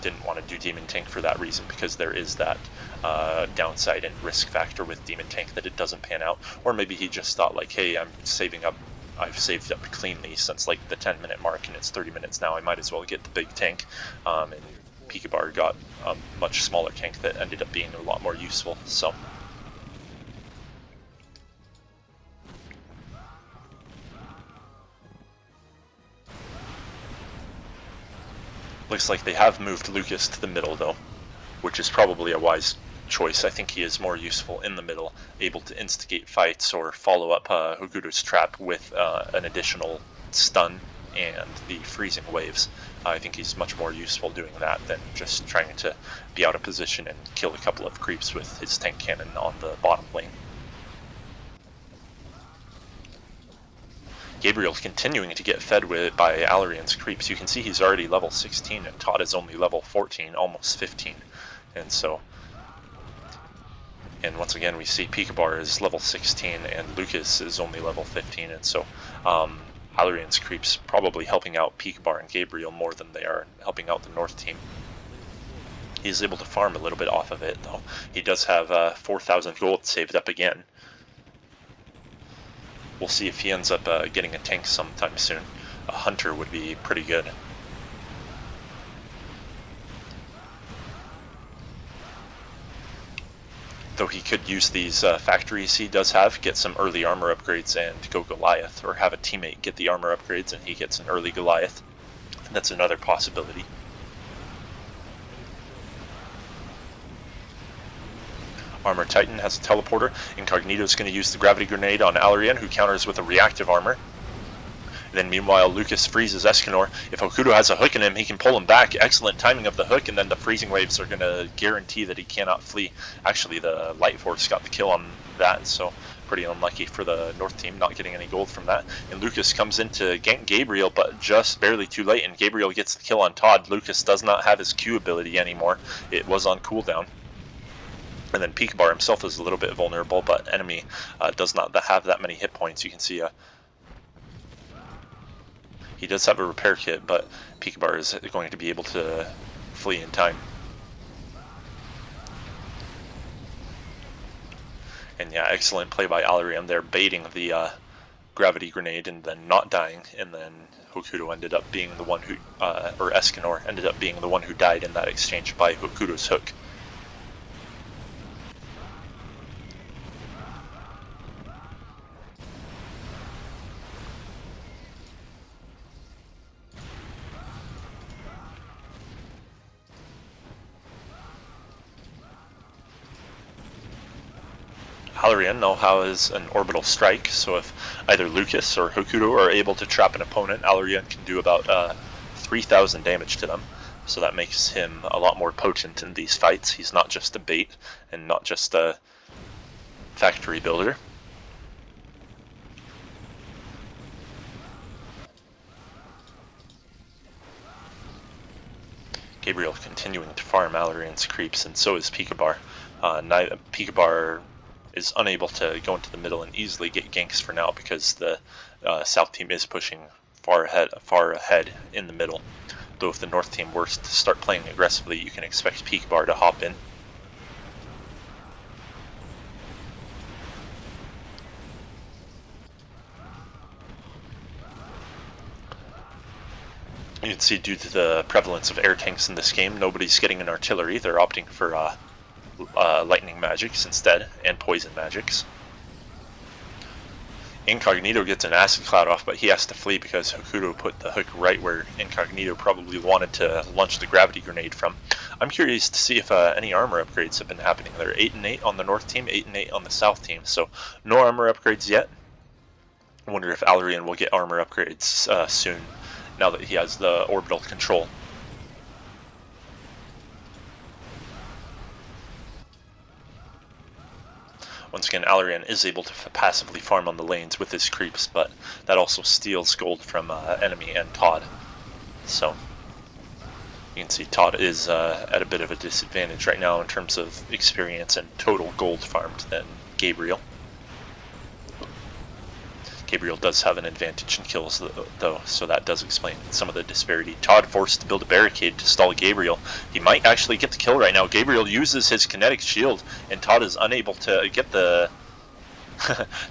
didn't want to do Demon Tank for that reason, because there is that downside and risk factor with Demon Tank that it doesn't pan out. Or maybe he just thought like, hey, I've saved up cleanly since like the 10-minute mark, and it's 30 minutes now, I might as well get the big tank. And Pikabar got a much smaller tank that ended up being a lot more useful. So Looks like they have moved Lukas to the middle though, which is probably a wise choice. I think he is more useful in the middle, able to instigate fights or follow up Hokuto's trap with an additional stun and the freezing waves. I think he's much more useful doing that than just trying to be out of position and kill a couple of creeps with his tank cannon on the bottom lane. Gabriel continuing to get fed with by Alrion's creeps. You can see he's already level 16 and Todd is only level 14, almost 15. And so, and once again we see pikabar is level 16 and Lukas is only level 15, and so Alrion's creeps probably helping out pikabar and Gabriel more than they are helping out the North team. He's able to farm a little bit off of it though. He does have 4,000 gold saved up again. We'll see if he ends up getting a tank sometime soon. A hunter would be pretty good. Though he could use these factories he does have, get some early armor upgrades and go Goliath, or have a teammate get the armor upgrades and he gets an early Goliath. That's another possibility. ArmoredTitan has a teleporter. Incognito is going to use the gravity grenade on Alrion, who counters with a reactive armor. Then meanwhile, Lukas freezes Escanor. If Hokuto has a hook in him, he can pull him back. Excellent timing of the hook, and then the freezing waves are going to guarantee that he cannot flee. Actually, the Light Force got the kill on that, so pretty unlucky for the North team, not getting any gold from that. And Lukas comes in to gank Gabriel, but just barely too late, and Gabriel gets the kill on Todd. Lukas does not have his Q ability anymore. It was on cooldown. And then pikabar himself is a little bit vulnerable, but enemy does not have that many hit points. You can see he does have a repair kit, but pikabar is going to be able to flee in time. And yeah, excellent play by Alrion there, baiting the gravity grenade and then not dying, and then Hokuto ended up being the one who, or Escanor ended up being the one who died in that exchange by Hokuto's hook. Alrion now has an orbital strike, so if either Lukas or Hokuto are able to trap an opponent, Alrion can do about 3,000 damage to them. So that makes him a lot more potent in these fights. He's not just a bait and not just a factory builder. Gabriel continuing to farm Alrion's creeps, and so is pikabar. Pikabar is unable to go into the middle and easily get ganks for now because the South team is pushing far ahead in the middle. Though if the North team were to start playing aggressively, you can expect pikabar to hop in. You can see due to the prevalence of air tanks in this game, nobody's getting an artillery. They're opting for lightning magics instead, and poison magics. Incognito gets an acid cloud off, but he has to flee because Hokuto put the hook right where Incognito probably wanted to launch the gravity grenade from. I'm curious to see if any armor upgrades have been happening. They're 8 and 8 on the North team, 8 and 8 on the South team, so no armor upgrades yet. I wonder if Alrion will get armor upgrades soon, now that he has the orbital control. Once again, Alrion is able to passively farm on the lanes with his creeps, but that also steals gold from enemy and Todd. So you can see Todd is at a bit of a disadvantage right now in terms of experience and total gold farmed than Gabriel. Gabriel does have an advantage in kills though, so that does explain some of the disparity. Todd forced to build a barricade to stall Gabriel. He might actually get the kill right now. Gabriel uses his kinetic shield, and Todd is unable to get the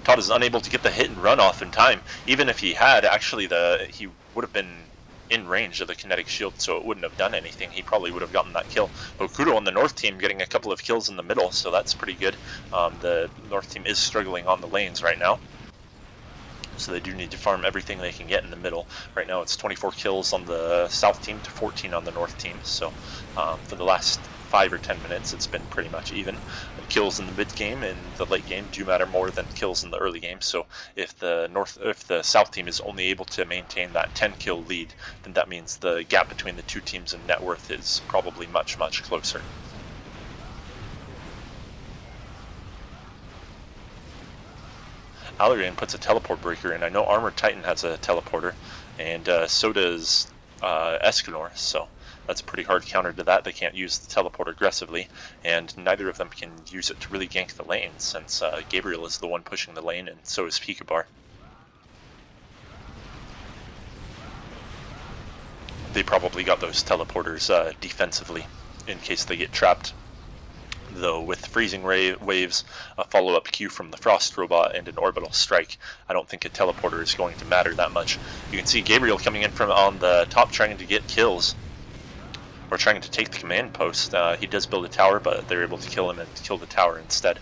Todd is unable to get the hit and run off in time. Even if he had, actually he would have been in range of the kinetic shield, so it wouldn't have done anything. He probably would have gotten that kill. Hokuto on the North team getting a couple of kills in the middle, so that's pretty good. The North team is struggling on the lanes right now. So they do need to farm everything they can get in the middle. Right now it's 24 kills on the south team to 14 on the north team. So for the last 5 or 10 minutes it's been pretty much even. The kills in the mid game and the late game do matter more than kills in the early game. So if the south team is only able to maintain that 10 kill lead, then that means the gap between the two teams in net worth is probably much closer. Alrion puts a teleport breaker in. I know ArmoredTitan has a teleporter, and so does Escanor, so that's a pretty hard counter to that. They can't use the teleport aggressively, and neither of them can use it to really gank the lane, since Gabriel is the one pushing the lane, and so is pikabar. They probably got those teleporters defensively, in case they get trapped. Though with freezing waves, a follow-up Q from the Frost robot, and an orbital strike, I don't think a teleporter is going to matter that much. You can see Gabriel coming in from on the top trying to get kills, or trying to take the command post. He does build a tower, but they're able to kill him and kill the tower instead.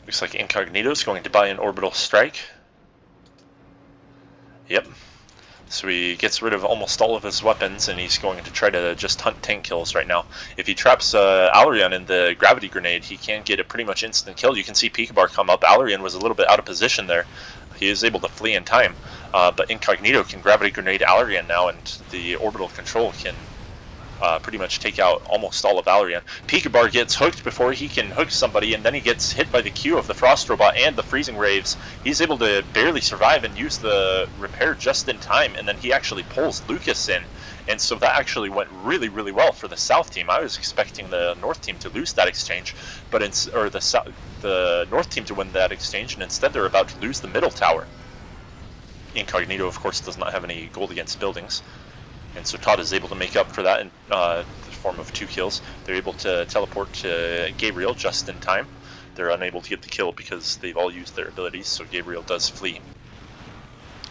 Looks like Incognito is going to buy an orbital strike. Yep. So he gets rid of almost all of his weapons, and he's going to try to just hunt tank kills right now. If he traps Alrion in the gravity grenade, he can get a pretty much instant kill. You can see pikabar come up. Alrion was a little bit out of position there. He is able to flee in time, but Incognito can gravity grenade Alrion now, and the orbital control can pretty much take out almost all of Alrion. Pikabar gets hooked before he can hook somebody, and then he gets hit by the Q of the Frost Robot and the Freezing Waves. He's able to barely survive and use the repair just in time, and then he actually pulls Lukas in. And so that actually went really well for the South team. I was expecting the North team to lose that exchange, but the North team to win that exchange, and instead they're about to lose the middle tower. Incognito, of course, does not have any gold against buildings. And so Todd is able to make up for that in the form of 2 kills. They're able to teleport to Gabriel just in time. They're unable to get the kill because they've all used their abilities, so Gabriel does flee.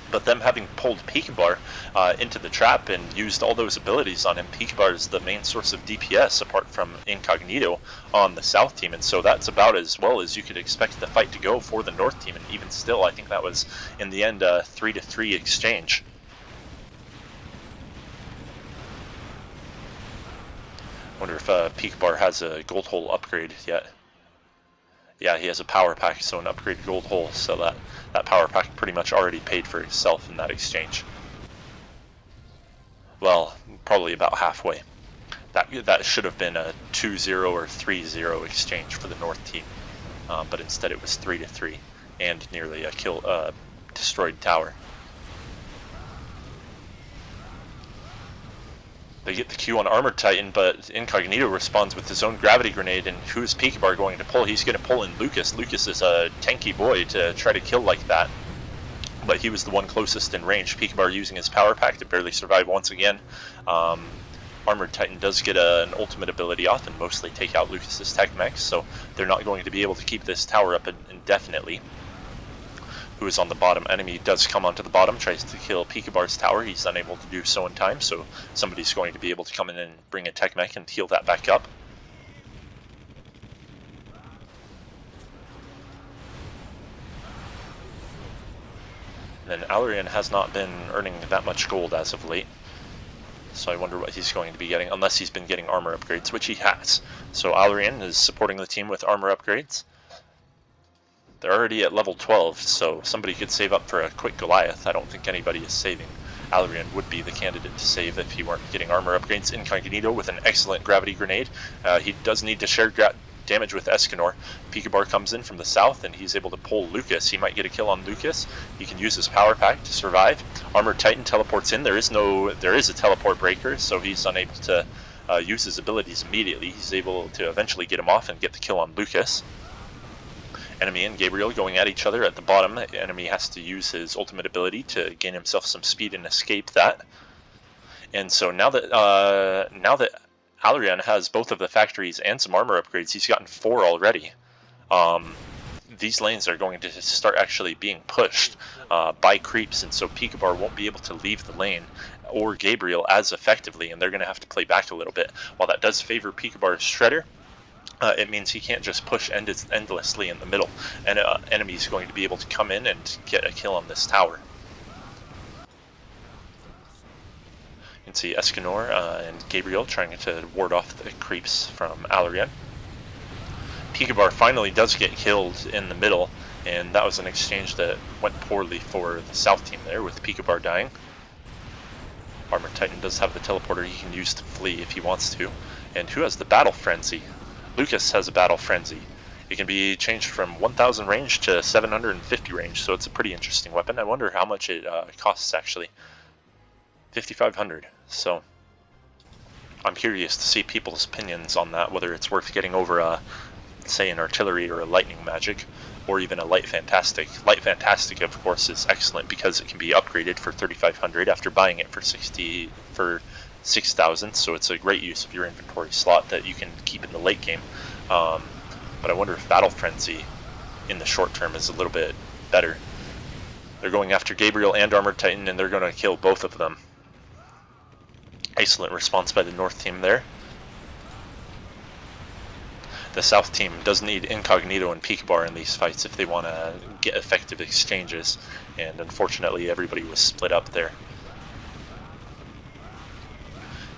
But them having pulled pikabar into the trap and used all those abilities on him, pikabar is the main source of DPS apart from Incognito on the South team, and so that's about as well as you could expect the fight to go for the North team. And even still, I think that was in the end a 3-3 exchange. Wonder if pikabar has a gold hole upgrade yet. Yeah, he has a power pack, so an upgraded gold hole, so that power pack pretty much already paid for itself in that exchange. Well, probably about halfway. That should have been a 2-0 or 3-0 exchange for the North team, but instead it was 3-3 and nearly a destroyed tower. They get the Q on ArmoredTitan, but Incognito responds with his own gravity grenade, and who's pikabar going to pull? He's going to pull in Lukas. Lukas is a tanky boy to try to kill like that, but he was the one closest in range. Pikabar using his power pack to barely survive once again. ArmoredTitan does get an ultimate ability off and mostly take out Lukas's tech mech, so they're not going to be able to keep this tower up indefinitely. Who is on the bottom? Enemy does come onto the bottom, tries to kill pikabar's tower. He's unable to do so in time, so somebody's going to be able to come in and bring a tech mech and heal that back up. And then Alrion has not been earning that much gold as of late, so I wonder what he's going to be getting, unless he's been getting armor upgrades, which he has. So Alrion is supporting the team with armor upgrades. They're already at level 12, so somebody could save up for a quick Goliath. I don't think anybody is saving. Alrion would be the candidate to save if he weren't getting armor upgrades. Incognito with an excellent gravity grenade. He does need to share damage with Escanor. Pikabar comes in from the south, and he's able to pull Lukas. He might get a kill on Lukas. He can use his power pack to survive. ArmoredTitan teleports in. There is a teleport breaker, so he's unable to use his abilities immediately. He's able to eventually get him off and get the kill on Lukas. Enemy and Gabriel going at each other at the bottom. The enemy has to use his ultimate ability to gain himself some speed and escape that. And so now that Alrion has both of the factories and some armor upgrades, he's gotten 4 already. These lanes are going to start actually being pushed by creeps, and so pikabar won't be able to leave the lane or Gabriel as effectively, and they're going to have to play back a little bit. While that does favor Pikabar's Shredder, it means he can't just push endlessly in the middle, and enemy's going to be able to come in and get a kill on this tower. You can see Escanor and Gabriel trying to ward off the creeps from Alrion. Pikabar finally does get killed in the middle, and that was an exchange that went poorly for the South team there, with Pikabar dying. ArmoredTitan does have the teleporter he can use to flee if he wants to. And who has the Battle Frenzy? Lukas has a Battle Frenzy. It can be changed from 1000 range to 750 range, so it's a pretty interesting weapon. I wonder how much it costs actually. 5,500. So I'm curious to see people's opinions on that, whether it's worth getting over say an artillery or a lightning magic, or even a light fantastic. Light fantastic, of course, is excellent because it can be upgraded for 3,500 after buying it for 6,000. So it's a great use of your inventory slot that you can keep in the late game. But I wonder if Battle Frenzy in the short term is a little bit better. They're going after Gabriel and ArmoredTitan, and they're going to kill both of them. Excellent response by the North team there. The South team does need Incognito and Pikabar in these fights if they want to get effective exchanges, and unfortunately everybody was split up there.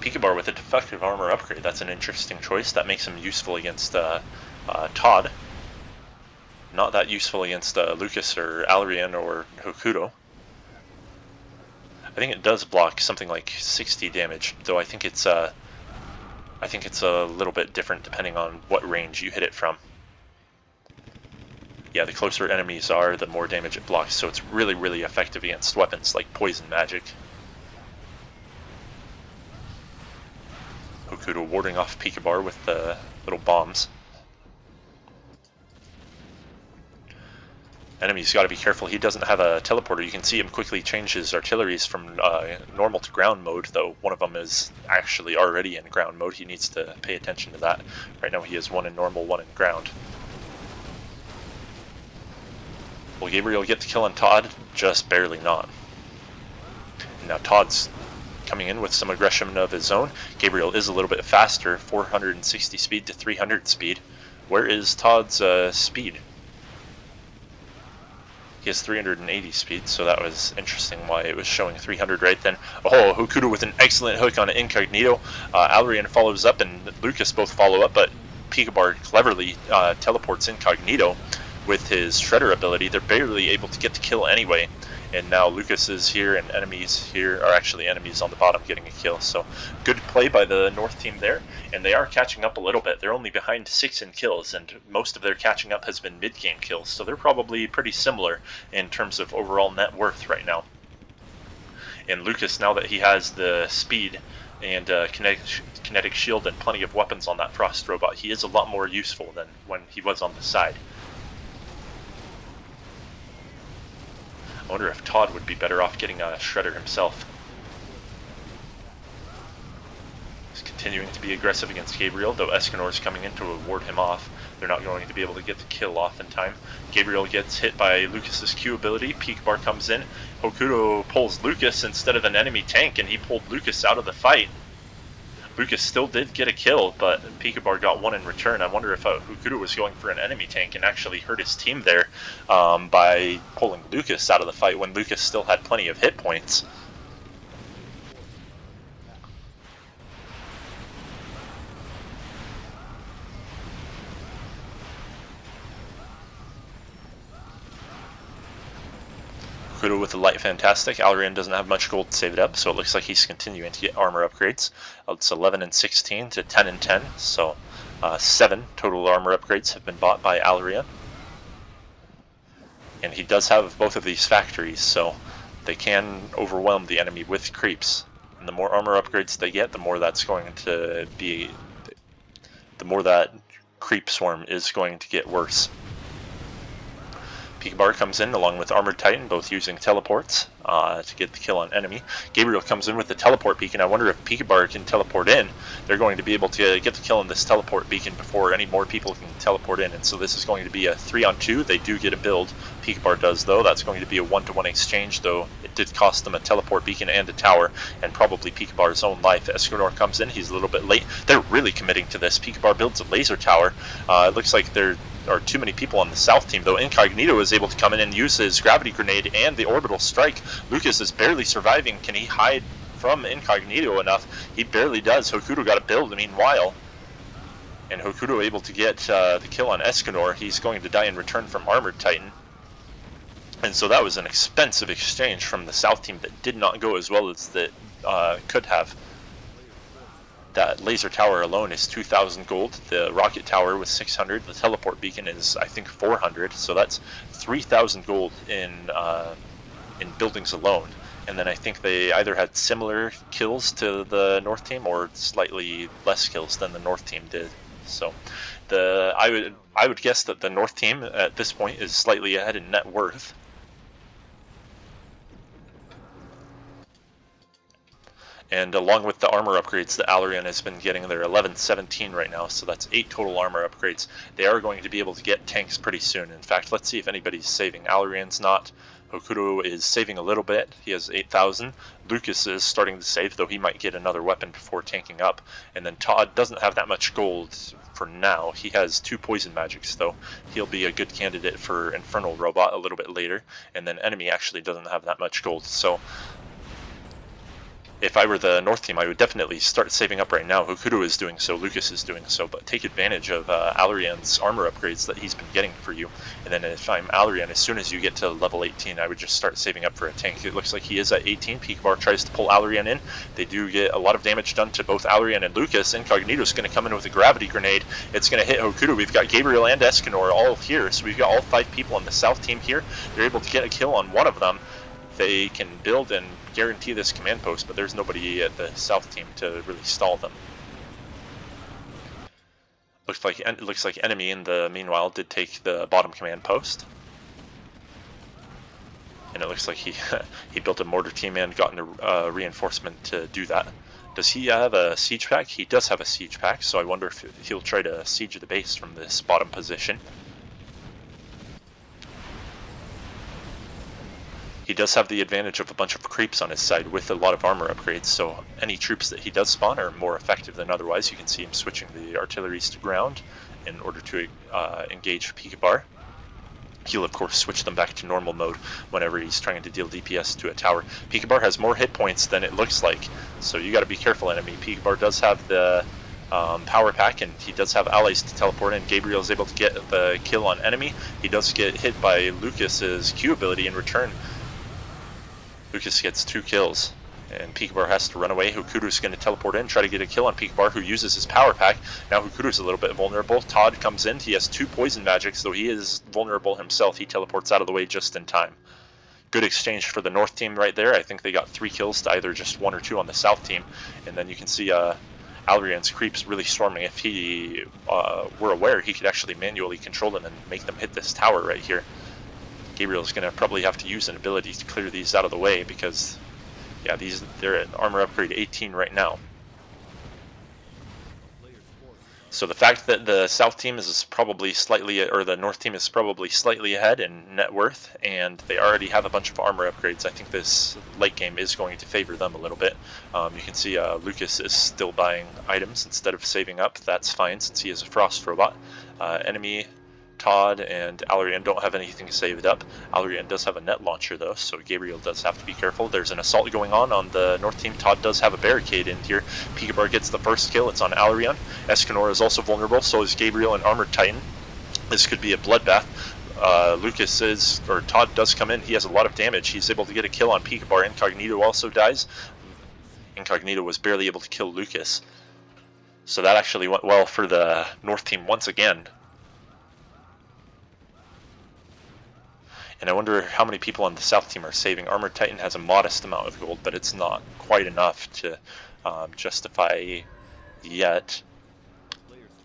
Pikabar with a defective armor upgrade, that's an interesting choice. That makes him useful against Todd. Not that useful against Lukas or Alrion or Hokuto. I think it does block something like 60 damage, though I think it's a little bit different depending on what range you hit it from. Yeah, the closer enemies are, the more damage it blocks, so it's really, really effective against weapons like poison magic. Hokuto warding off Pikabar with the little bombs. Enemy's got to be careful. He doesn't have a teleporter. You can see him quickly change his artilleries from normal to ground mode, though one of them is actually already in ground mode. He needs to pay attention to that. Right now he has one in normal, one in ground. Will Gabriel get the kill on Todd? Just barely not. And now Todd's coming in with some aggression of his own. Gabriel is a little bit faster, 460 speed to 300 speed. Where is Todd's speed? He has 380 speed, so that was interesting why it was showing 300 right then. Oh, Hokuto with an excellent hook on Incognito. Alrion follows up and Lukas both follow up, but Pikabar cleverly teleports Incognito with his Shredder ability. They're barely able to get the kill anyway. And now Lukas is here and enemies here are actually enemies on the bottom getting a kill. So good play by the North team there, and they are catching up a little bit. They're only behind 6 in kills, and most of their catching up has been mid-game kills. So they're probably pretty similar in terms of overall net worth right now. And Lukas, now that he has the speed and kinetic shield and plenty of weapons on that Frost robot, he is a lot more useful than when he was on the side. I wonder if Todd would be better off getting a Shredder himself. He's continuing to be aggressive against Gabriel, though Escanor's coming in to ward him off. They're not going to be able to get the kill off in time. Gabriel gets hit by Lukas's Q ability. Pikabar comes in. Hokuto pulls Lukas instead of an enemy tank, and he pulled Lukas out of the fight. Lukas still did get a kill, but Pikabar got one in return. I wonder if Hokuto was going for an enemy tank and actually hurt his team there by pulling Lukas out of the fight when Lukas still had plenty of hit points. Hokuto with the light fantastic. Alrion doesn't have much gold to save it up, so it looks like he's continuing to get armor upgrades. It's 11 and 16 to 10 and 10, so 7 total armor upgrades have been bought by Alrion. And he does have both of these factories, so they can overwhelm the enemy with creeps. And the more armor upgrades they get, the more that's going to be, the more that creep swarm is going to get worse. Pikabar comes in along with ArmoredTitan, both using teleports to get the kill on enemy. Gabriel comes in with the teleport beacon. I wonder if Pikabar can teleport in. They're going to be able to get the kill on this teleport beacon before any more people can teleport in. And so this is going to be a 3-on-2. They do get a build. Pikabar does, though. That's going to be a 1-to-1 exchange, though it did cost them a teleport beacon and a tower, and probably pikabar's own life. Escanor comes in, he's a little bit late. They're really committing to this. Pikabar builds a laser tower. It looks like there are too many people on the south team, though. Incognito is able to come in and use his gravity grenade and the orbital strike. Lukas is barely surviving. Can he hide from Incognito enough? He barely does. Hokuto got a build meanwhile, and Hokuto able to get the kill on Escanor. He's going to die in return from ArmoredTitan. And so that was an expensive exchange from the south team that did not go as well as it could have. That laser tower alone is 2,000 gold. The rocket tower was 600. The teleport beacon is, I think, 400. So that's 3,000 gold in buildings alone. And then I think they either had similar kills to the north team or slightly less kills than the north team did. So I would guess that the north team at this point is slightly ahead in net worth. And along with the armor upgrades, the Alrion has been getting their 1117 right now, so that's 8 total armor upgrades. They are going to be able to get tanks pretty soon. In fact, let's see if anybody's saving. Alrion's not. Hokuto is saving a little bit. He has 8,000. Lukas is starting to save, though he might get another weapon before tanking up. And then Todd doesn't have that much gold for now. He has 2 poison magics, though. He'll be a good candidate for Infernal Robot a little bit later. And then Enemy actually doesn't have that much gold, so if I were the north team, I would definitely start saving up right now. Hokuto is doing so, Lukas is doing so, but take advantage of Alrion's armor upgrades that he's been getting for you. And then if I'm Alrion, as soon as you get to level 18, I would just start saving up for a tank. It looks like he is at 18. Pikabar tries to pull Alrion in. They do get a lot of damage done to both Alrion and Lukas. Incognito is going to come in with a gravity grenade. It's going to hit Hokuto. We've got Gabriel and Escanor all here, so we've got all 5 people on the south team here. They're able to get a kill on one of them. They can build and guarantee this command post, but there's nobody at the south team to really stall them. It looks like Enemy in the meanwhile did take the bottom command post, and it looks like he he built a mortar team and gotten a reinforcement to do that. Does he have a siege pack? He does have a siege pack, so I wonder if he'll try to siege the base from this bottom position. He does have the advantage of a bunch of creeps on his side with a lot of armor upgrades, so any troops that he does spawn are more effective than otherwise. You can see him switching the artilleries to ground in order to engage Pikabar. He'll of course switch them back to normal mode whenever he's trying to deal DPS to a tower. Pikabar has more hit points than it looks like, so you got to be careful, Enemy. Pikabar does have the power pack, and he does have allies to teleport in. Gabriel is able to get the kill on Enemy. He does get hit by Lukas's Q ability in return. Lukas gets 2 kills, and Pikabar has to run away. Hokuto's going to teleport in, try to get a kill on Pikabar, who uses his power pack. Now Hokuto's a little bit vulnerable. Todd comes in. He has 2 poison magics, though he is vulnerable himself. He teleports out of the way just in time. Good exchange for the north team right there. I think they got 3 kills to either just 1 or 2 on the south team. And then you can see Alrion's creeps really storming. If he were aware, he could actually manually control them and make them hit this tower right here. Gabriel's going to probably have to use an ability to clear these out of the way because, yeah, they're at armor upgrade 18 right now. So the fact that the south team is probably slightly, or the north team is probably slightly ahead in net worth, and they already have a bunch of armor upgrades, I think this late game is going to favor them a little bit. You can see Lukas is still buying items instead of saving up. That's fine since he is a frost robot. Enemy, Todd, and Alrion don't have anything saved up. Alrion does have a net launcher though, so Gabriel does have to be careful. There's an assault going on the north team. Todd does have a barricade in here. Pikabar gets the first kill. It's on Alrion. Escanor is also vulnerable, so is Gabriel and ArmoredTitan. This could be a bloodbath. Todd does come in. He has a lot of damage. He's able to get a kill on Pikabar. Incognito also dies. Incognito was barely able to kill Lukas. So that actually went well for the north team once again. And I wonder how many people on the south team are saving. ArmoredTitan has a modest amount of gold, but it's not quite enough to justify yet.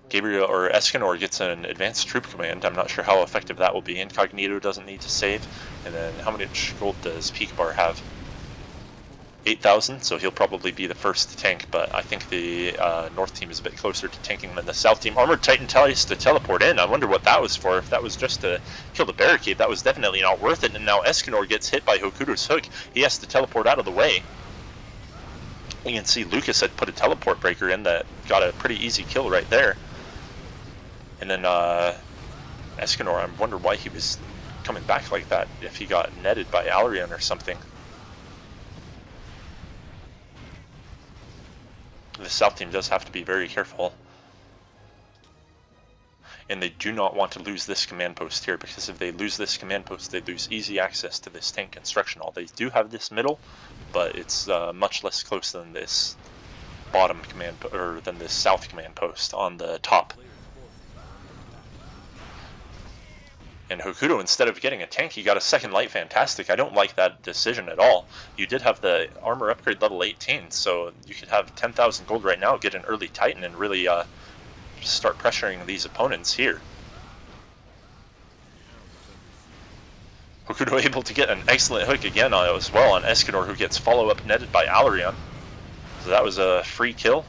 Gabriel or Escanor gets an advanced troop command. I'm not sure how effective that will be. Incognito doesn't need to save. And then how much gold does Pikabar have? 8,000, so he'll probably be the first to tank, but I think the North team is a bit closer to tanking than the South team. ArmoredTitan tries to teleport in. I wonder what that was for. If that was just to kill the barricade, that was definitely not worth it, and now Escanor gets hit by Hokuto's hook. He has to teleport out of the way. You can see Lukas had put a teleport breaker in that got a pretty easy kill right there. And then Escanor, I wonder why he was coming back like that, if he got netted by Alrion or something. The South team does have to be very careful. And they do not want to lose this command post here, because if they lose this command post, they lose easy access to this tank construction hall. They do have this middle, but it's much less close than this bottom command, or than this south command post on the top. And Hokuto, instead of getting a tank, he got a second light. Fantastic. I don't like that decision at all. You did have the armor upgrade level 18, so you could have 10,000 gold right now, get an early Titan, and really start pressuring these opponents here. Hokuto able to get an excellent hook again as well on Escanor, who gets follow-up netted by Alrion. So that was a free kill.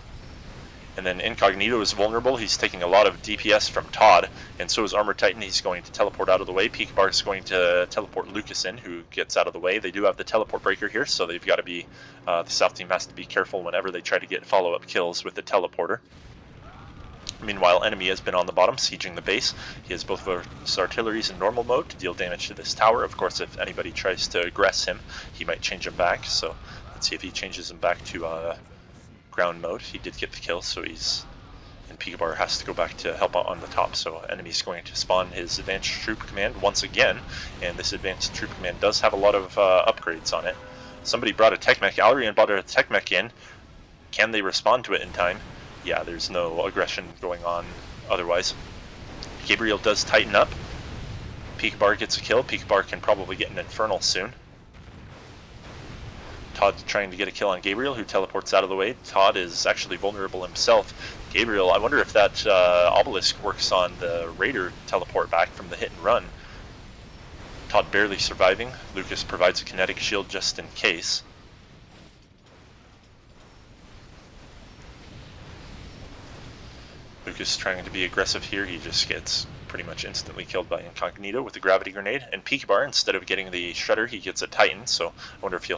And then Incognito is vulnerable. He's taking a lot of DPS from Todd, and so is ArmoredTitan. He's going to teleport out of the way. Pikabar is going to teleport Lukas in, who gets out of the way. They do have the teleport breaker here, so they've got to be, the South team has to be careful whenever they try to get follow-up kills with the teleporter. Meanwhile, enemy has been on the bottom, sieging the base. He has both of his artilleries in normal mode to deal damage to this tower. Of course, if anybody tries to aggress him, he might change him back. So let's see if he changes him back to ground mode. He did get the kill, so he's... And Pikabar has to go back to help out on the top. So enemy's going to spawn his advanced troop command once again. And this advanced troop command does have a lot of upgrades on it. Somebody brought a tech mech. Alrion brought a tech mech in. Can they respond to it in time? Yeah, there's no aggression going on otherwise. Gabriel does tighten up. Pikabar gets a kill. Pikabar can probably get an Infernal soon. Todd trying to get a kill on Gabriel, who teleports out of the way. Todd is actually vulnerable himself. Gabriel, I wonder if that obelisk works on the Raider teleport back from the hit and run. Todd barely surviving. Lukas provides a kinetic shield just in case. Lukas trying to be aggressive here. He just gets pretty much instantly killed by Incognito with the gravity grenade. And Pikabar, instead of getting the Shredder, he gets a Titan. So I wonder if he'll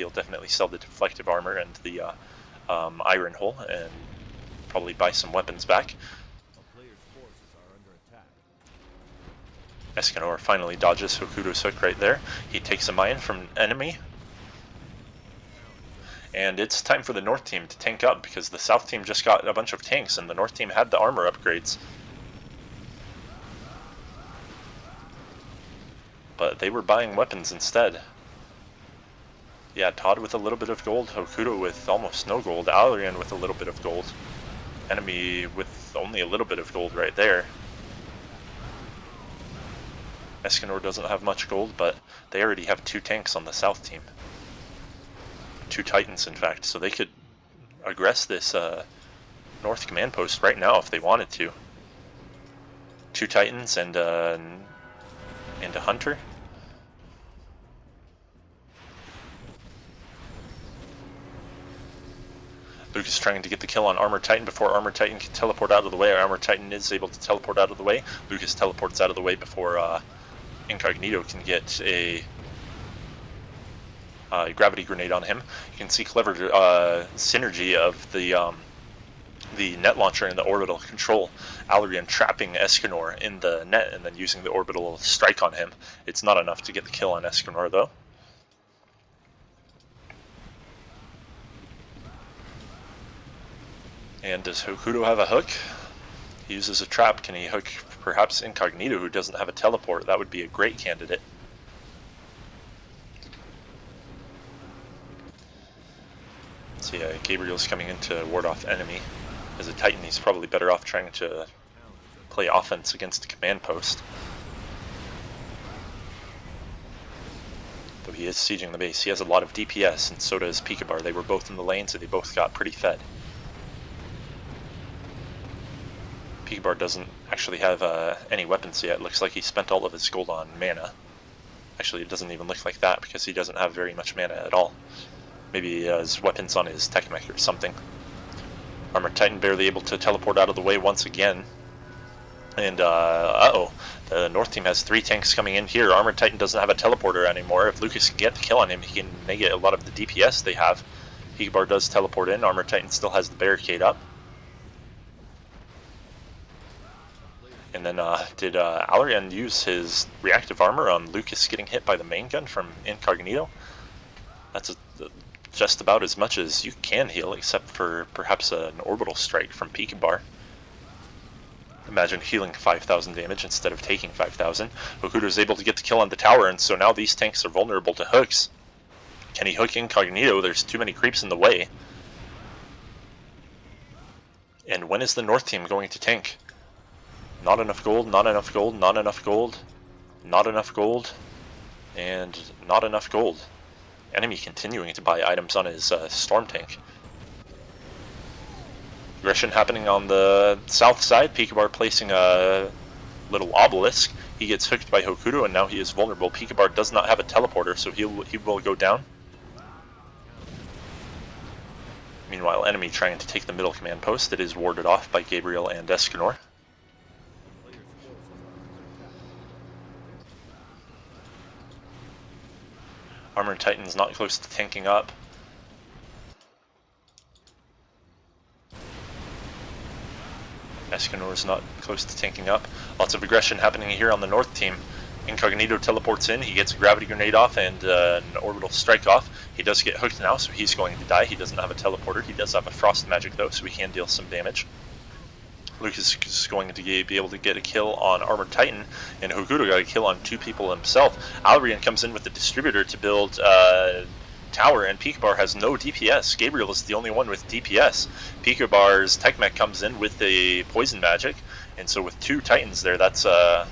definitely sell the deflective armor and the iron hull, and probably buy some weapons back. Escanor finally dodges Hokuto's hook right there. He takes a mine from an enemy. And it's time for the North team to tank up, because the South team just got a bunch of tanks and the North team had the armor upgrades. But they were buying weapons instead. Yeah, Todd with a little bit of gold, Hokuto with almost no gold, Alrion with a little bit of gold. Enemy with only a little bit of gold right there. Escanor doesn't have much gold, but they already have 2 tanks on the South team. 2 Titans, in fact, so they could aggress this North command post right now if they wanted to. 2 Titans and a Hunter. Lukas trying to get the kill on ArmoredTitan before ArmoredTitan can teleport out of the way. ArmoredTitan is able to teleport out of the way. Lukas teleports out of the way before Incognito can get a gravity grenade on him. You can see clever synergy of the net launcher and the orbital control. Alrion trapping Escanor in the net and then using the orbital strike on him. It's not enough to get the kill on Escanor though. And does Hokuto have a hook? He uses a trap. Can he hook perhaps Incognito, who doesn't have a teleport? That would be a great candidate. So yeah, Gabriel's coming in to ward off enemy. As a Titan, he's probably better off trying to play offense against the command post. Though he is sieging the base. He has a lot of DPS, and so does Pikabar. They were both in the lane, so they both got pretty fed. Pikabar doesn't actually have any weapons yet. Looks like he spent all of his gold on mana. Actually, it doesn't even look like that, because he doesn't have very much mana at all. Maybe his weapons on his tech mech or something. ArmoredTitan barely able to teleport out of the way once again. And, uh-oh. The North team has 3 tanks coming in here. ArmoredTitan doesn't have a teleporter anymore. If Lukas can get the kill on him, he can negate a lot of the DPS they have. Pikabar does teleport in. ArmoredTitan still has the barricade up. And then, did Alrion use his reactive armor on Lukas getting hit by the main gun from Incognito? That's just about as much as you can heal, except for perhaps an orbital strike from Pikabar. Imagine healing 5,000 damage instead of taking 5,000. Hokuto is able to get the kill on the tower, and so now these tanks are vulnerable to hooks. Can he hook Incognito? There's too many creeps in the way. And when is the North team going to tank? Not enough gold, not enough gold, not enough gold, not enough gold, and not enough gold. Enemy continuing to buy items on his storm tank. Aggression happening on the south side. Pikabar placing a little obelisk. He gets hooked by Hokuto, and now he is vulnerable. Pikabar does not have a teleporter, so he will go down. Meanwhile, enemy trying to take the middle command post. It is warded off by Gabriel and Escanor. ArmoredTitan's not close to tanking up. Escanor's not close to tanking up. Lots of aggression happening here on the North team. Incognito teleports in, he gets a gravity grenade off and an orbital strike off. He does get hooked now, so he's going to die. He doesn't have a teleporter. He does have a frost magic though, so he can deal some damage. Lukas is going to be able to get a kill on ArmoredTitan, and Hokuto got a kill on 2 people himself. Alrion comes in with the distributor to build tower, and Pikabar has no DPS. Gabriel is the only one with DPS. Pikabar's tech mech comes in with a poison magic, and so with 2 Titans there, that's a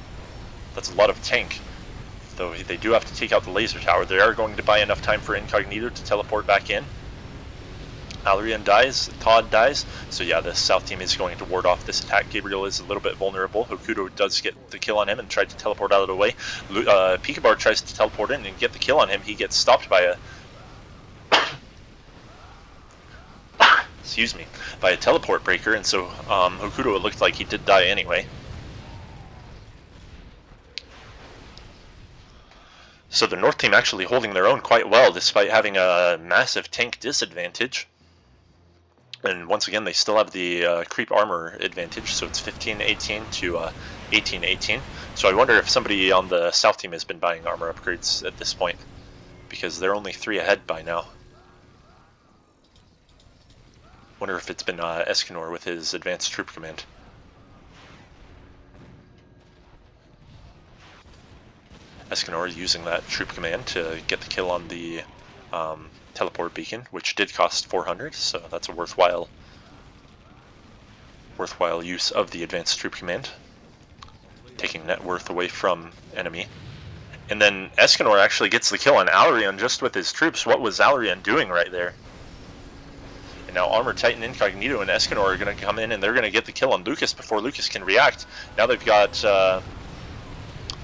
lot of tank. Though they do have to take out the laser tower. They are going to buy enough time for Incognito to teleport back in. Alrion dies, Todd dies, so yeah, the south team is going to ward off this attack. Gabriel is a little bit vulnerable. Hokuto does get the kill on him and tried to teleport out of the way. Pikabar tries to teleport in and get the kill on him. He gets stopped by a excuse me, by a teleport breaker, and so Hokuto, it looked like he did die anyway. So the North team actually holding their own quite well despite having a massive tank disadvantage. And once again, they still have the creep armor advantage, so it's 15-18 to 18-18. So I wonder if somebody on the south team has been buying armor upgrades at this point, because they're only 3 ahead by now. Wonder if it's been Escanor with his advanced troop command. Escanor using that troop command to get the kill on the teleport beacon, which did cost 400, so that's a worthwhile use of the advanced troop command, taking net worth away from enemy. And then Escanor actually gets the kill on Alrion just with his troops. What was Alrion doing right there? And now ArmoredTitan, Incognito, and Escanor are going to come in, and they're going to get the kill on Lukas before Lukas can react. Now they've got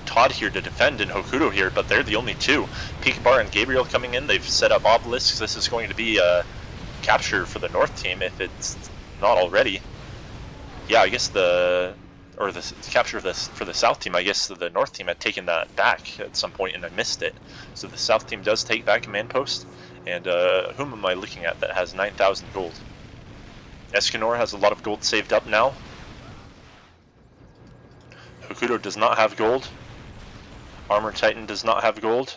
Todd here to defend and Hokuto here, but they're the only 2. Pikabar and Gabriel coming in. They've set up obelisks. This is going to be a capture for the North team if it's not already. Yeah, I guess the capture for the South team. I guess the North team had taken that back at some point and I missed it. So the South team does take back command post. And whom am I looking at that has 9,000 gold? Escanor has a lot of gold saved up now. Hokuto does not have gold. ArmoredTitan does not have gold.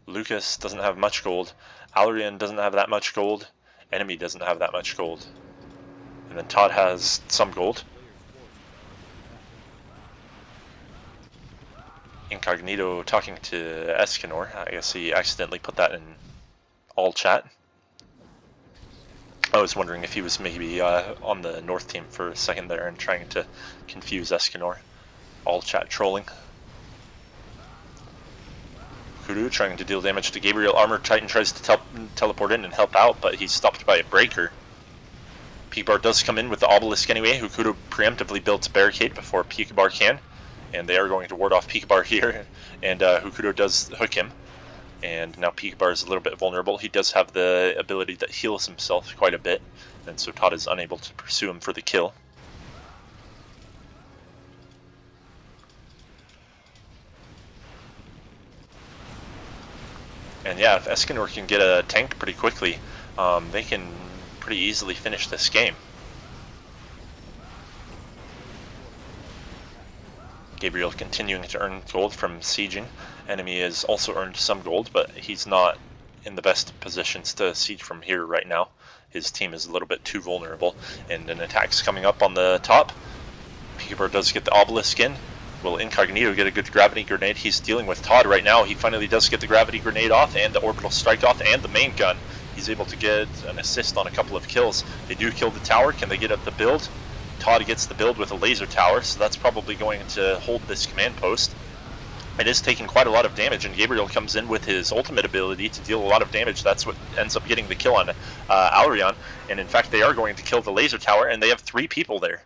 Lukas doesn't have much gold. Alrion doesn't have that much gold. Enemy doesn't have that much gold. And then Todd has some gold. Incognito talking to Escanor. I guess he accidentally put that in all chat. I was wondering if he was maybe on the North team for a second there and trying to confuse Escanor. All chat trolling. Hokuto trying to deal damage to Gabriel. ArmoredTitan tries to teleport in and help out, but he's stopped by a breaker. Pikabar does come in with the obelisk anyway. Hokuto preemptively builds a barricade before Pikabar can. And they are going to ward off Pikabar here. And Hokuto does hook him. And now pikabar is a little bit vulnerable. He does have the ability that heals himself quite a bit, and so Todd is unable to pursue him for the kill. And yeah, if Escanor can get a tank pretty quickly, they can pretty easily finish this game. Gabriel continuing to earn gold from sieging. Enemy has also earned some gold, but he's not in the best positions to siege from here right now. His team is a little bit too vulnerable, and an attack's coming up on the top. Pikabar does get the obelisk in. Will Incognito get a good gravity grenade? He's dealing with Todd right now. He finally does get the gravity grenade off and the orbital strike off and the main gun. He's able to get an assist on a couple of kills. They do kill the tower. Can they get up the build? Todd gets the build with a laser tower, so that's probably going to hold this command post. It is taking quite a lot of damage, and Gabriel comes in with his ultimate ability to deal a lot of damage. That's what ends up getting the kill on Alrion, and in fact they are going to kill the laser tower, and they have 3 people there.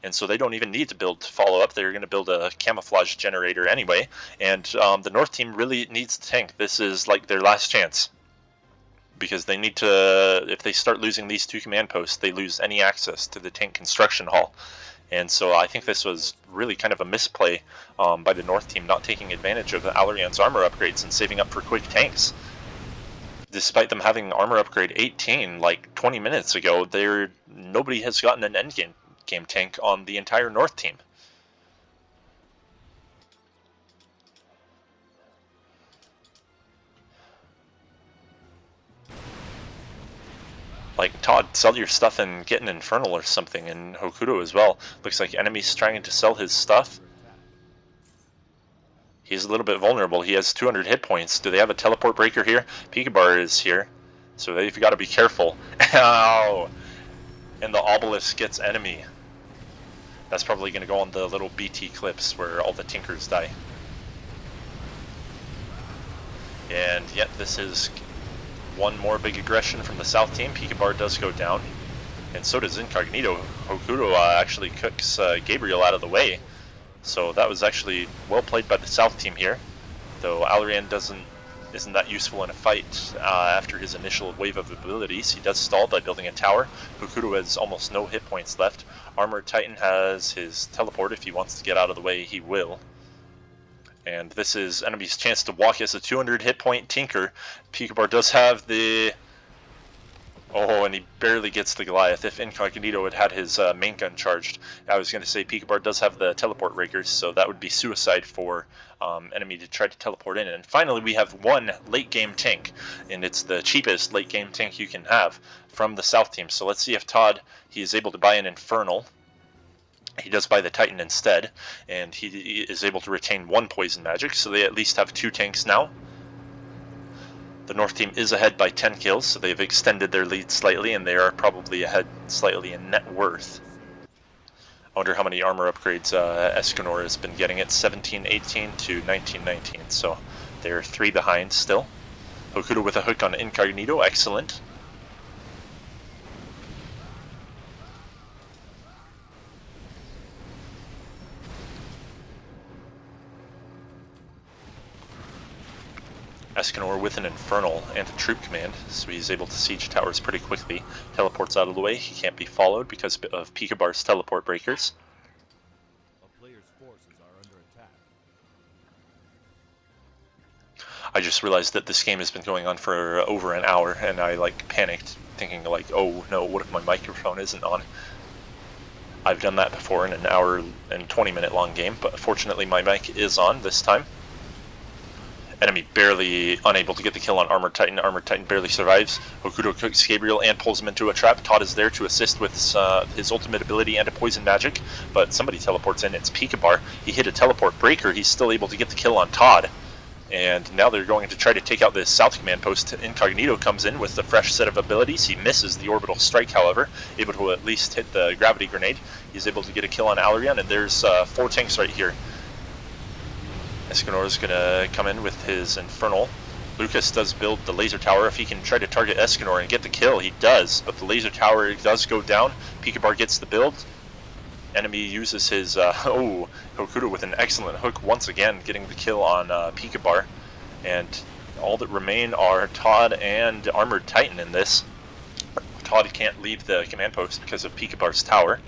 And so they don't even need to build follow-up. They're going to build a camouflage generator anyway, and the North team really needs to tank. This is like their last chance, because they need to, if they start losing these 2 command posts, they lose any access to the tank construction hall. And so I think this was really kind of a misplay by the North team, not taking advantage of the Alrion's armor upgrades and saving up for quick tanks. Despite them having armor upgrade 18 like 20 minutes ago, nobody has gotten an endgame tank on the entire North team. Like, Todd, sell your stuff and get an Infernal or something, and Hokuto as well. Looks like enemy's trying to sell his stuff. He's a little bit vulnerable. He has 200 hit points. Do they have a teleport breaker here? Pikabar is here, so they've got to be careful. Ow! And the obelisk gets enemy. That's probably going to go on the little BT clips where all the Tinkers die. And yet this is one more big aggression from the South team. Pikabar does go down, and so does Incognito. Hokuto actually cooks Gabriel out of the way, so that was actually well played by the South team here. Though Alrion isn't that useful in a fight after his initial wave of abilities. He does stall by building a tower. Hokuto has almost no hit points left. ArmoredTitan has his teleport. If he wants to get out of the way, he will. And this is enemy's chance to walk as a 200 hit point Tinker. Pikabar does have the... Oh, and he barely gets the Goliath. If Incognito had had his main gun charged, I was going to say Pikabar does have the teleport rakers, so that would be suicide for enemy to try to teleport in. And finally, we have one late game tank, and it's the cheapest late game tank you can have from the South team. So let's see if Todd, he is able to buy an Infernal. He does buy the Titan instead, and he is able to retain 1 poison magic, so they at least have 2 tanks now. The North team is ahead by 10 kills, so they've extended their lead slightly, and they are probably ahead slightly in net worth. I wonder how many armor upgrades Escanor has been getting. It's 1718 to 1919, so they're 3 behind still. Hokuto with a hook on Incognito, excellent. Escanor with an Infernal and a troop command, so he's able to siege towers pretty quickly. Teleports out of the way. He can't be followed because of Pikabar's teleport breakers. A player's forces are under attack. I just realized that this game has been going on for over an hour, and I panicked, thinking oh no, what if my microphone isn't on? I've done that before in an hour and 20-minute long game, but fortunately my mic is on this time. Enemy barely unable to get the kill on ArmoredTitan. ArmoredTitan barely survives. Hokuto cooks Gabriel and pulls him into a trap. Todd is there to assist with his ultimate ability and a poison magic, but somebody teleports in. It's Pikabar. He hit a teleport breaker. He's still able to get the kill on Todd. And now they're going to try to take out this South Command post. Incognito comes in with a fresh set of abilities. He misses the orbital strike, however, able to at least hit the gravity grenade. He's able to get a kill on Alrion, and there's 4 tanks right here. Escanor is going to come in with his Infernal. Lukas does build the laser tower. If he can try to target Escanor and get the kill, he does, but the laser tower does go down. Pikabar gets the build. Enemy uses his, Hokuto with an excellent hook once again, getting the kill on Pikabar. And all that remain are Todd and ArmoredTitan in this. Todd can't leave the command post because of Pikabar's tower.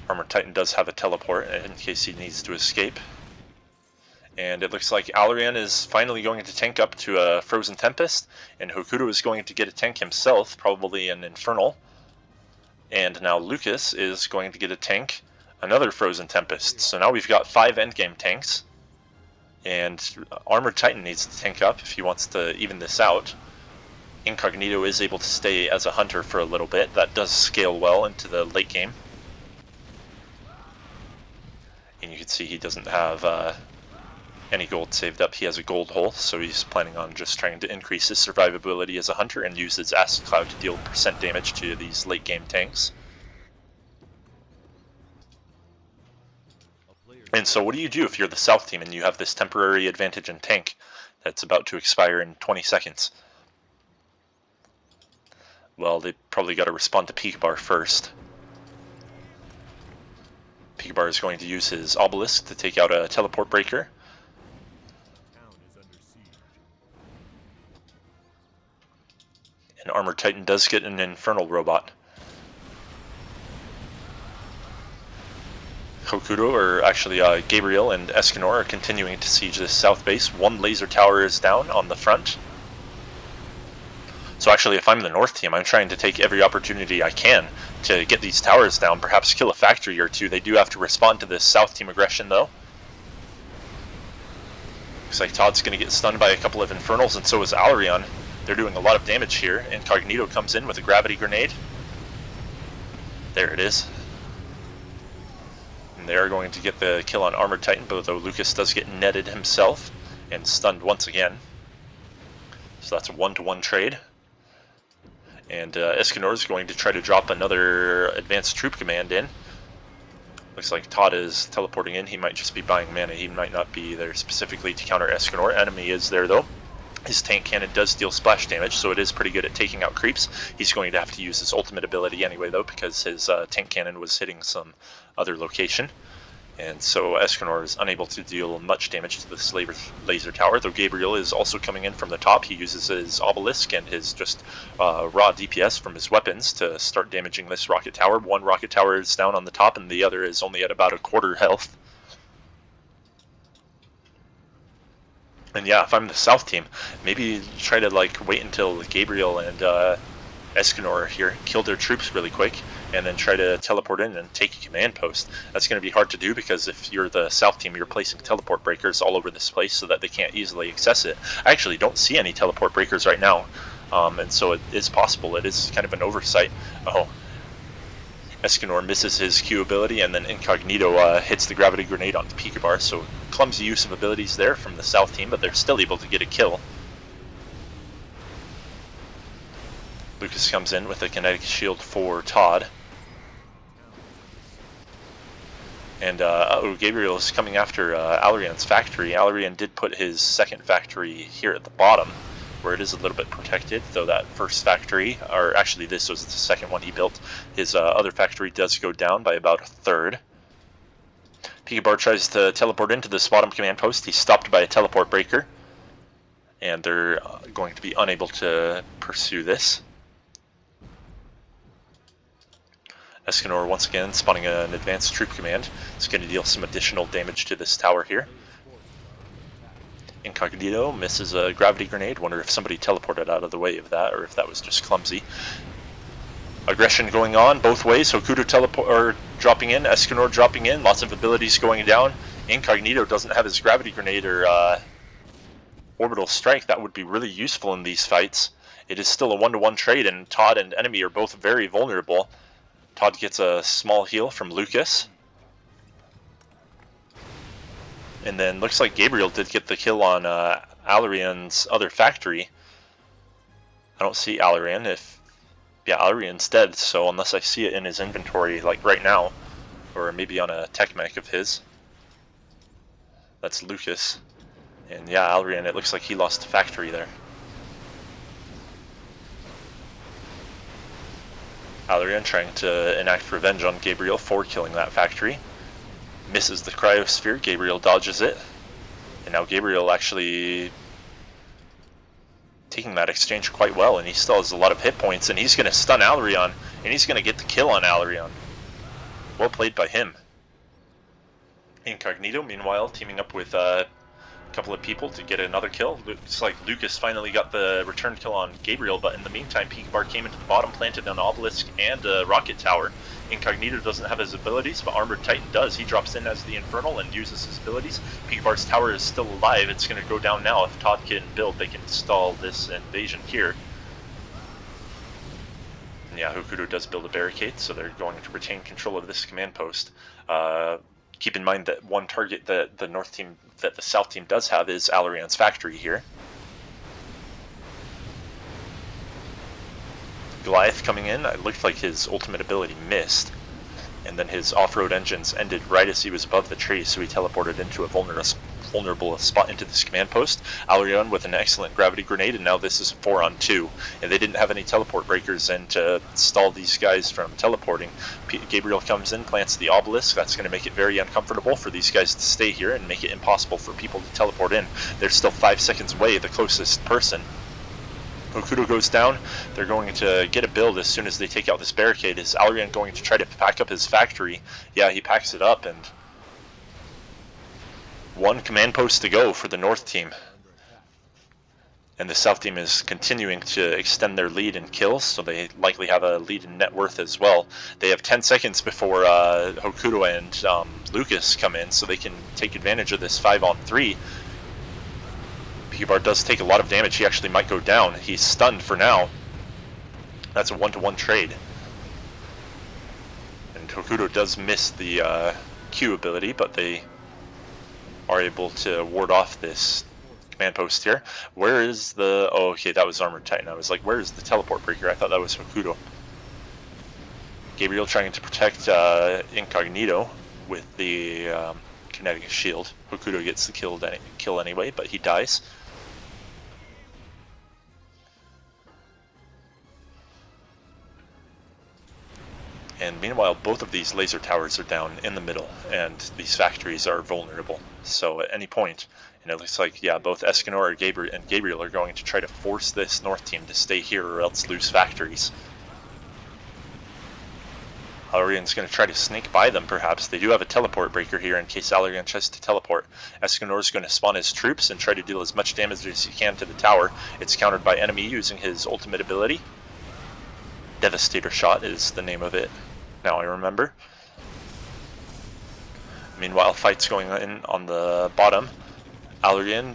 ArmoredTitan does have a teleport in case he needs to escape. And it looks like Alrion is finally going to tank up to a Frozen Tempest, and Hokuto is going to get a tank himself, probably an Infernal. And now Lukas is going to get a tank, another Frozen Tempest. So now we've got 5 endgame tanks, and ArmoredTitan needs to tank up if he wants to even this out. Incognito is able to stay as a hunter for a little bit. That does scale well into the late game. And you can see he doesn't have any gold saved up. He has a gold hole, so he's planning on just trying to increase his survivability as a hunter and use his Acid Cloud to deal % damage to these late game tanks. And so what do you do if you're the South team and you have this temporary advantage in tank that's about to expire in 20 seconds? Well, they probably got to respond to Pikabar first. Pikabar is going to use his Obelisk to take out a Teleport Breaker. And ArmoredTitan does get an Infernal Robot. Hokuto, or actually Gabriel and Escanor, are continuing to siege this south base. 1 laser tower is down on the front. So actually, if I'm the north team, I'm trying to take every opportunity I can to get these towers down, perhaps kill a factory or 2. They do have to respond to this south team aggression though. Looks like Todd's going to get stunned by a couple of Infernals, and so is Alrion. They're doing a lot of damage here. Incognito comes in with a gravity grenade. There it is. And they're going to get the kill on ArmoredTitan, but though Lukas does get netted himself and stunned once again. So that's a 1-to-1 trade. And Escanor is going to try to drop another advanced troop command in. Looks like Todd is teleporting in. He might just be buying mana. He might not be there specifically to counter Escanor. Enemy is there though. His tank cannon does deal splash damage, so it is pretty good at taking out creeps. He's going to have to use his ultimate ability anyway though, because his tank cannon was hitting some other location. And so Escanor is unable to deal much damage to this laser tower, though Gabriel is also coming in from the top. He uses his Obelisk and his just raw DPS from his weapons to start damaging this rocket tower. 1 rocket tower is down on the top and the other is only at about a quarter health. And yeah, if I'm the South team, maybe try to like wait until Gabriel and Escanor here kill their troops really quick, and then try to teleport in and take a command post. That's going to be hard to do because if you're the South team, you're placing teleport breakers all over this place so that they can't easily access it. I actually don't see any teleport breakers right now, and so it is possible. It is kind of an oversight. Oh, Escanor misses his Q ability, and then Incognito hits the gravity grenade onto Pikabar, so clumsy use of abilities there from the South team, but they're still able to get a kill. Lukas comes in with a kinetic shield for Todd. And Gabriel is coming after Alrion's factory. Alrion did put his second factory here at the bottom, where it is a little bit protected, though that first factory, or actually this was the second one he built, his other factory does go down by about a third. Pikabar tries to teleport into this bottom command post. He's stopped by a teleport breaker, and they're going to be unable to pursue this. Escanor once again spawning an advanced troop command. It's going to deal some additional damage to this tower here. Incognito misses a gravity grenade. Wonder if somebody teleported out of the way of that, or if that was just clumsy. Aggression going on both ways. Hokuto dropping in, Escanor dropping in. Lots of abilities going down. Incognito doesn't have his gravity grenade or orbital strike. That would be really useful in these fights. It is still a 1-to-1 trade, and Todd and enemy are both very vulnerable. Todd gets a small heal from Lukas. And then looks like Gabriel did get the kill on Alrion's other factory. I don't see Alrion. Yeah, Alrion's dead, so unless I see it in his inventory like right now, or maybe on a tech mech of his. That's Lukas. And yeah, Alrion, it looks like he lost a factory there. Alrion trying to enact revenge on Gabriel for killing that factory. Misses the cryosphere, Gabriel dodges it. And now Gabriel actually taking that exchange quite well, and he still has a lot of hit points, and he's going to stun Alrion, and he's going to get the kill on Alrion. Well played by him. Incognito, meanwhile, teaming up with a couple of people to get another kill. Looks like Lukas finally got the return kill on Gabriel, but in the meantime, pikabar came into the bottom, planted an obelisk and a rocket tower. Incognito doesn't have his abilities, but ArmoredTitan does. He drops in as the Infernal and uses his abilities. Pikabar's tower is still alive. It's going to go down now. If Todd can build, they can stall this invasion here. And yeah, Hokuto does build a barricade, so they're going to retain control of this command post. Keep in mind that one target that the south team does have is Alrion's factory here. Goliath coming in, it looked like his ultimate ability missed, and then his off-road engines ended right as he was above the tree, so he teleported into a vulnerable spot into this command post. Alrion with an excellent gravity grenade, and now this is a 4-on-2, and they didn't have any teleport breakers in to stall these guys from teleporting. Gabriel comes in, plants the obelisk. That's going to make it very uncomfortable for these guys to stay here and make it impossible for people to teleport in. They're still 5 seconds away, the closest person. Hokuto goes down. They're going to get a build as soon as they take out this barricade. Is Alrion going to try to pack up his factory? Yeah, he packs it up, and one command post to go for the north team. And the south team is continuing to extend their lead in kills, so they likely have a lead in net worth as well. They have 10 seconds before Hokuto and Lukas come in, so they can take advantage of this 5-on-3. Pikabar does take a lot of damage. He actually might go down. He's stunned for now. That's a 1-to-1 trade. And Hokuto does miss the Q ability, but they are able to ward off this command post here. Where is the... Oh, okay, that was ArmoredTitan. I was like, where is the teleport breaker? I thought that was Hokuto. Gabriel trying to protect Incognito with the kinetic shield. Hokuto gets the kill anyway, but he dies. And meanwhile, both of these laser towers are down in the middle, and these factories are vulnerable. So at any point, and it looks like, yeah, both Escanor and Gabriel are going to try to force this north team to stay here or else lose factories. Alrion's going to try to sneak by them, perhaps. They do have a teleport breaker here in case Alrion tries to teleport. Escanor's going to spawn his troops and try to deal as much damage as he can to the tower. It's countered by enemy using his ultimate ability. Devastator Shot is the name of it. Now I remember. Meanwhile, fights going in on the bottom. Alrion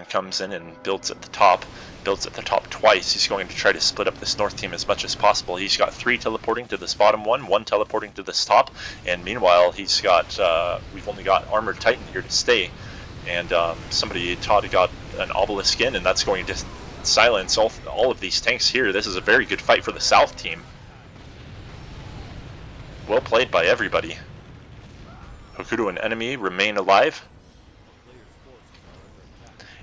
comes in and builds at the top. Builds at the top twice. He's going to try to split up this north team as much as possible. He's got 3 teleporting to this bottom one teleporting to this top, and meanwhile he's got we've only got ArmoredTitan here to stay, and Todd got an obelisk in, and that's going to silence all of these tanks here. This is a very good fight for the south team. Well played by everybody. Hokuto and enemy remain alive.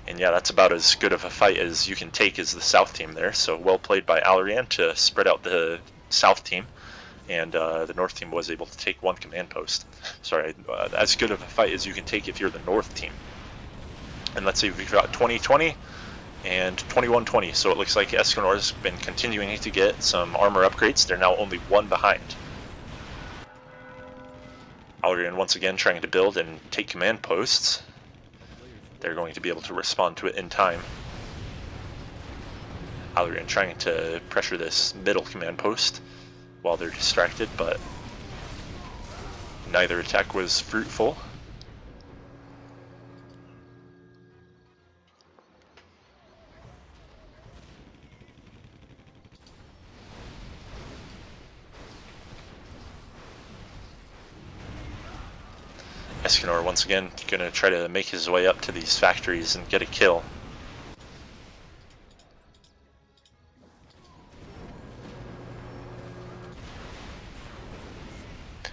And yeah, that's about as good of a fight as you can take as the south team there. So well played by Alrion to spread out the south team. And the north team was able to take 1 command post. Sorry, as good of a fight as you can take if you're the north team. And let's see, we've got 20-20 and 21-20. So it looks like Escanor has been continuing to get some armor upgrades. They're now only 1 behind. Alrion once again trying to build and take command posts. They're going to be able to respond to it in time. Alrion trying to pressure this middle command post while they're distracted, but neither attack was fruitful. Escanor once again going to try to make his way up to these factories and get a kill.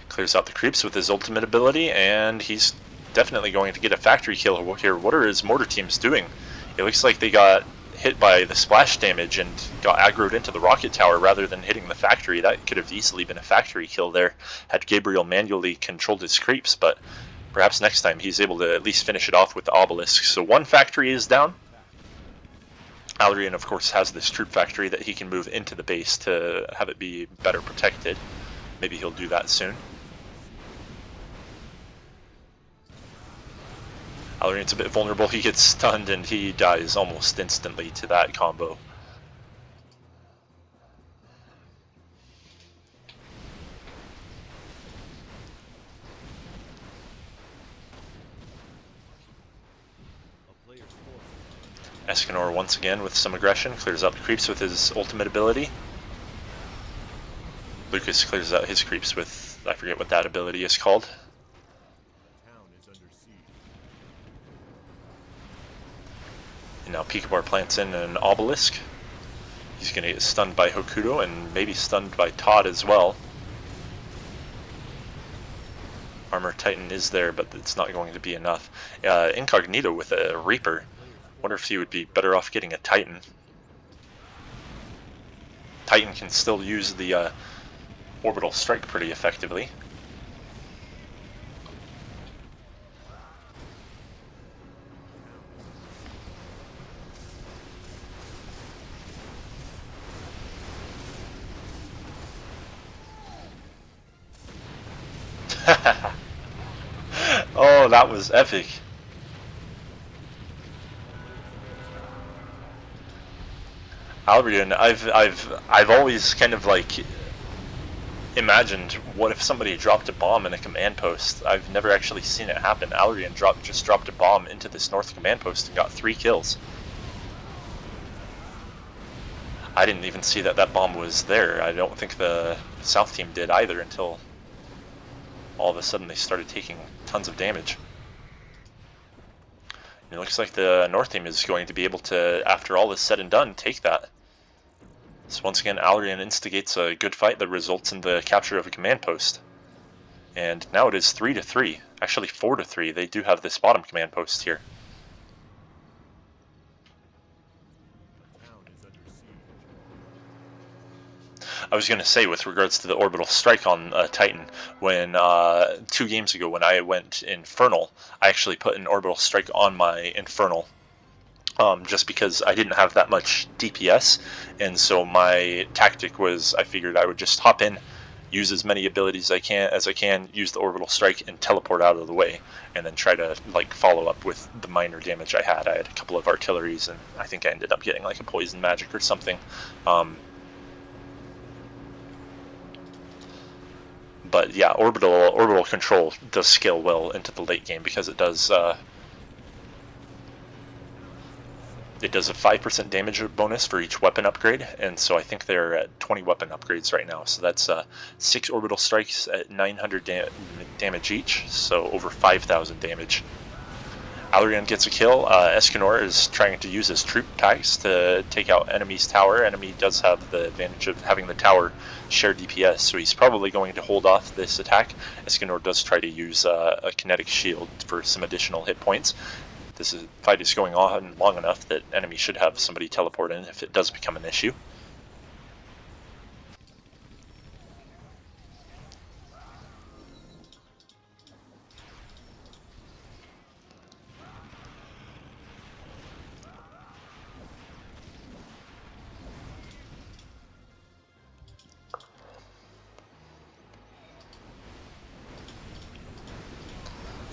Clears out the creeps with his ultimate ability, and he's definitely going to get a factory kill here. What are his mortar teams doing? It looks like they got hit by the splash damage and got aggroed into the rocket tower rather than hitting the factory. That could have easily been a factory kill there had Gabriel manually controlled his creeps, but perhaps next time he's able to at least finish it off with the obelisk. So 1 factory is down. Alrion, of course, has this troop factory that he can move into the base to have it be better protected. Maybe he'll do that soon. Alrion's a bit vulnerable. He gets stunned and he dies almost instantly to that combo. Escanor once again with some aggression, clears out the creeps with his ultimate ability. Lukas clears out his creeps with, I forget what that ability is called. And now pikabar plants in an obelisk. He's going to get stunned by Hokuto and maybe stunned by Todd as well. ArmoredTitan is there, but it's not going to be enough. Incognito with a Reaper. Wonder if he would be better off getting a Titan. Titan can still use the orbital strike pretty effectively. Oh, that was epic. Alrion, I've always kind of like imagined what if somebody dropped a bomb in a command post. I've never actually seen it happen. Alrion just dropped a bomb into this north command post and got 3 kills. I didn't even see that that bomb was there. I don't think the south team did either until all of a sudden they started taking tons of damage. And it looks like the north team is going to be able to, after all is said and done, take that. So once again, Alrion instigates a good fight that results in the capture of a command post. And now it is 3-3, actually 4-3. They do have this bottom command post here. I was going to say, with regards to the orbital strike on Titan, when 2 games ago when I went Infernal, I actually put an orbital strike on my Infernal. Just because I didn't have that much DPS, and so my tactic was I figured I would just hop in, use as many abilities as I can, use the orbital strike, and teleport out of the way, and then try to like follow up with the minor damage I had. I had a couple of artilleries, and I think I ended up getting like a poison magic or something. But yeah, orbital control does scale well into the late game because it does. It does a 5% damage bonus for each weapon upgrade, and so I think they're at 20 weapon upgrades right now. So that's 6 orbital strikes at 900 damage each, so over 5,000 damage. Alrion gets a kill. Escanor is trying to use his troop packs to take out enemy's tower. Enemy does have the advantage of having the tower share DPS, so he's probably going to hold off this attack. Escanor does try to use a kinetic shield for some additional hit points. This fight is going on long enough that enemy should have somebody teleport in if it does become an issue.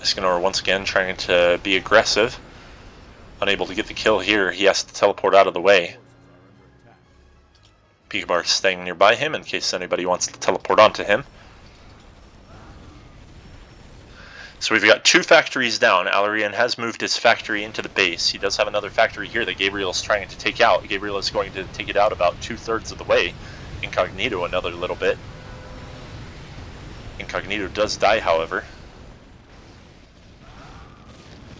Escanor once again trying to be aggressive. Unable to get the kill here, he has to teleport out of the way. Pikabar staying nearby him in case anybody wants to teleport onto him. So we've got 2 factories down. Alrion has moved his factory into the base. He does have another factory here that Gabriel is trying to take out. Gabriel is going to take it out about 2/3 of the way. Incognito another little bit. Incognito does die, however.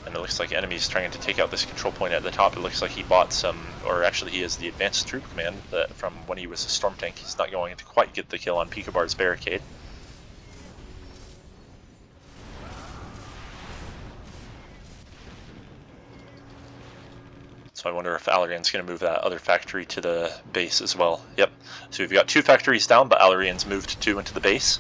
And it looks like enemies trying to take out this control point at the top. It looks like he bought some, or actually he has the advanced troop command that from when he was a storm tank. He's not going to quite get the kill on Pikabar's barricade. So I wonder if Alrion's going to move that other factory to the base as well. Yep. So we've got 2 factories down, but Alrion's moved 2 into the base.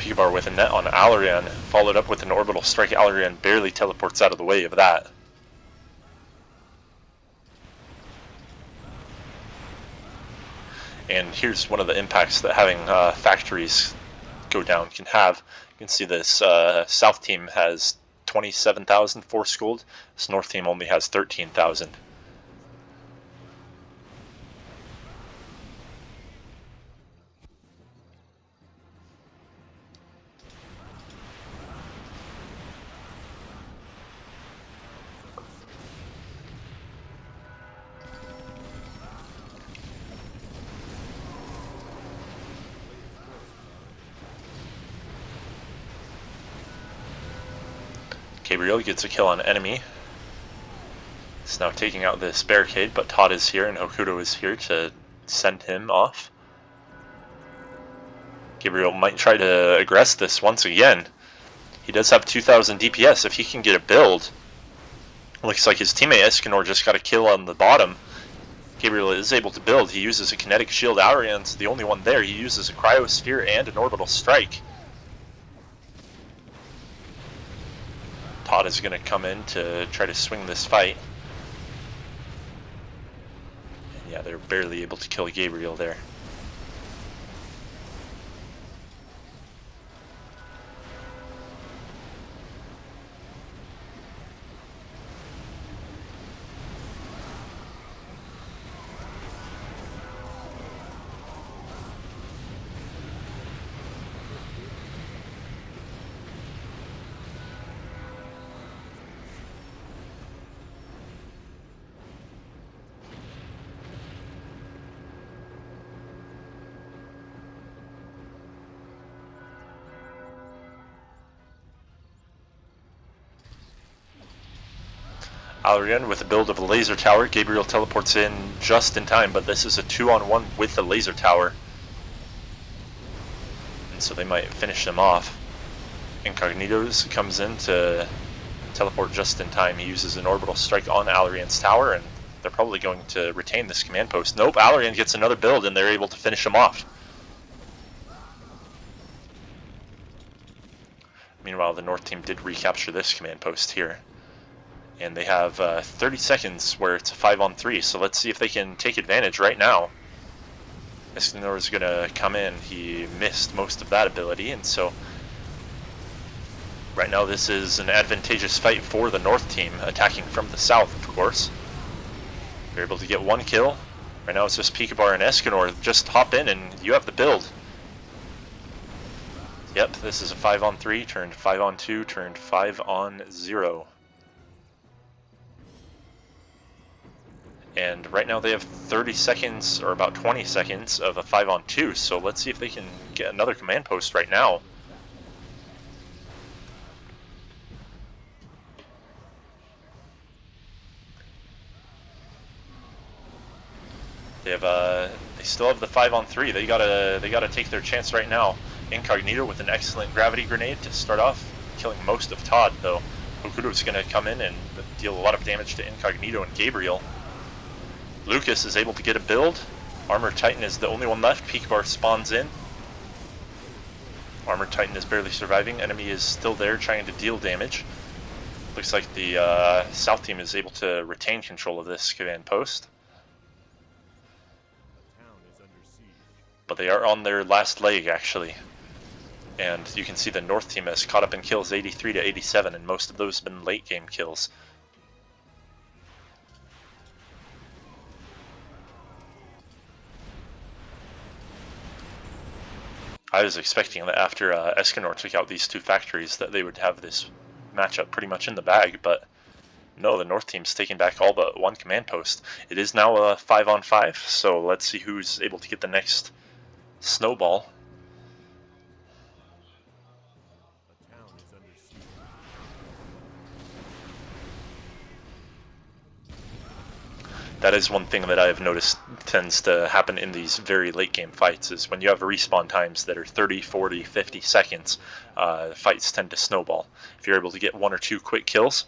pikabar with a net on Alrion, followed up with an orbital strike. Alrion barely teleports out of the way of that. And here's one of the impacts that having factories go down can have. You can see this south team has 27,000 force gold. This north team only has 13,000. Gabriel gets a kill on enemy. He's now taking out this barricade, but Todd is here and Hokuto is here to send him off. Gabriel might try to aggress this once again. He does have 2,000 DPS. If he can get a build, looks like his teammate Escanor just got a kill on the bottom. Gabriel is able to build. He uses a kinetic shield. Aurion's the only one there. He uses a cryosphere and an orbital strike. Todd is going to come in to try to swing this fight. And yeah, they're barely able to kill Gabriel there. Alrion with a build of a laser tower. Gabriel teleports in just in time, but this is a 2-on-1 with the laser tower. And so they might finish them off. Incognito comes in to teleport just in time. He uses an orbital strike on Alrion's tower, and they're probably going to retain this command post. Nope, Alrion gets another build, and they're able to finish him off. Meanwhile, the North team did recapture this command post here. And they have 30 seconds where it's a 5-on-3, so let's see if they can take advantage right now. Escanor is going to come in. He missed most of that ability, and so right now this is an advantageous fight for the North team, attacking from the south, of course. They're able to get one kill. Right now it's just Pikabar and Escanor. Just hop in and you have the build. Yep, this is a 5-on-3, turned 5-on-2, turned 5-on-0. And right now they have 30 seconds, or about 20 seconds, of a 5-on-2, so let's see if they can get another command post right now. They still have the 5-on-3. They gotta take their chance right now. Incognito with an excellent gravity grenade to start off, killing most of Todd, though. Hokuto's gonna come in and deal a lot of damage to Incognito and Gabriel. Lukas is able to get a build. ArmoredTitan is the only one left. Pikabar spawns in. ArmoredTitan is barely surviving. Enemy is still there trying to deal damage. Looks like the South team is able to retain control of this command post. But they are on their last leg, actually. And you can see the North team has caught up in kills 83 to 87, and most of those have been late game kills. I was expecting that after Escanor took out these two factories that they would have this matchup pretty much in the bag, but no, the North team's taking back all but one command post. It is now a 5-on-5, so let's see who's able to get the next snowball. That is one thing that I've noticed tends to happen in these very late game fights, is when you have respawn times that are 30, 40, 50 seconds, fights tend to snowball. If you're able to get one or two quick kills,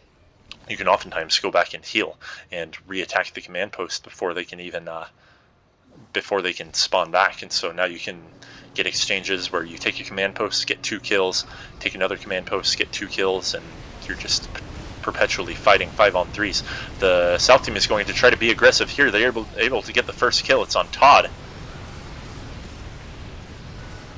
you can oftentimes go back and heal and re-attack the command post before they can even before they can spawn back, and so now you can get exchanges where you take a command post, get 2 kills, take another command post, get 2 kills, and you're just perpetually fighting 5-on-3s. The South team is going to try to be aggressive here. They're able to get the first kill. It's on Todd.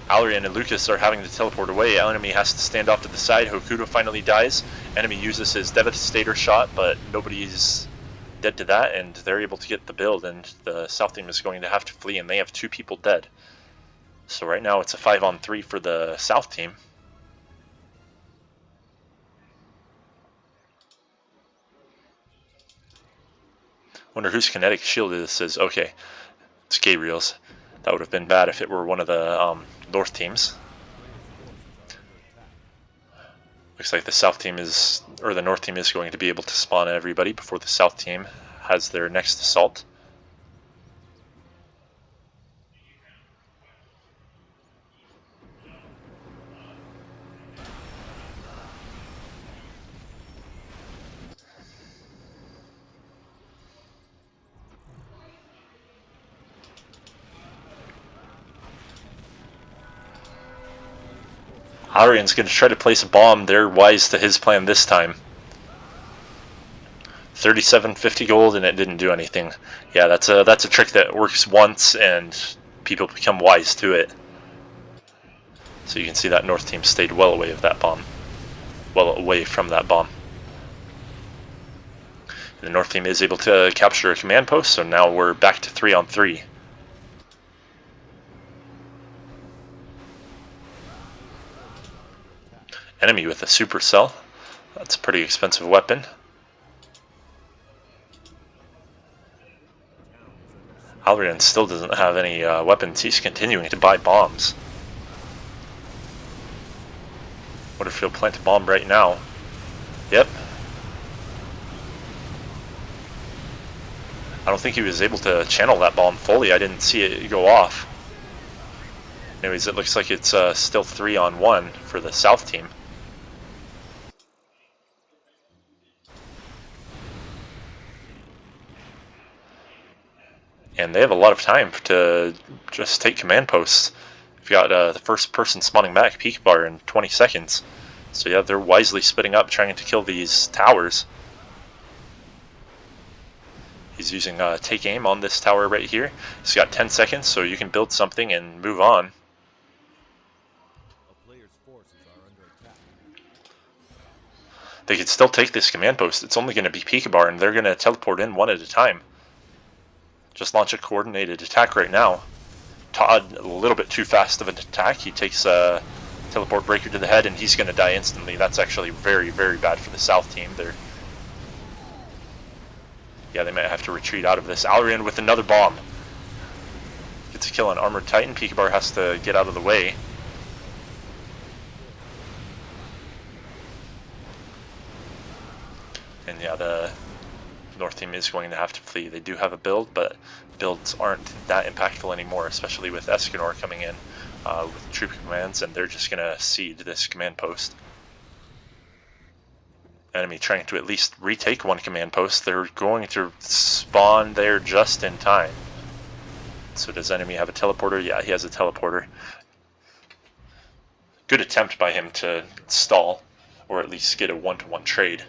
Alrion and Lukas are having to teleport away. Enemy has to stand off to the side. Hokuto finally dies. Enemy uses his Devastator shot, but nobody's dead to that, and they're able to get the build, and the South team is going to have to flee, and they have 2 people dead. So right now it's a 5-on-3 for the South team. Wonder whose kinetic shield this is. Okay, it's Gabriel's. That would have been bad if it were one of the North teams. Looks like the South team is, or the North team is going to be able to spawn everybody before the South team has their next assault. Alrion's going to try to place a bomb. They're wise to his plan this time. 3750 gold, and it didn't do anything. Yeah, that's a trick that works once, and people become wise to it. So you can see that North team stayed well away of that bomb. Well away from that bomb. The North team is able to capture a command post, so now we're back to 3-on-3. Enemy with a supercell. That's a pretty expensive weapon. Alrion still doesn't have any weapons. He's continuing to buy bombs. What if he'll plant a bomb right now? Yep. I don't think he was able to channel that bomb fully. I didn't see it go off. Anyways, it looks like it's still 3-on-1 for the South team. And they have a lot of time to just take command posts. We've got the first person spawning back, pikabar, in 20 seconds. So yeah, they're wisely splitting up, trying to kill these towers. He's using take aim on this tower right here. He's got 10 seconds, so you can build something and move on. A player's forces are under attack. They could still take this command post. It's only going to be pikabar, and they're going to teleport in one at a time. Just launch a coordinated attack right now. Todd, a little bit too fast of an attack. He takes a teleport breaker to the head, and he's going to die instantly. That's actually very, very bad for the South team. Yeah, they might have to retreat out of this. Alrion with another bomb. Gets a kill on ArmoredTitan. Pikabar has to get out of the way. And yeah, the North team is going to have to flee. They do have a build, but builds aren't that impactful anymore, especially with Escanor coming in with troop commands, and they're just going to cede this command post. Enemy trying to at least retake one command post. They're going to spawn there just in time. So does enemy have a teleporter? Yeah, he has a teleporter. Good attempt by him to stall, or at least get a one-to-one trade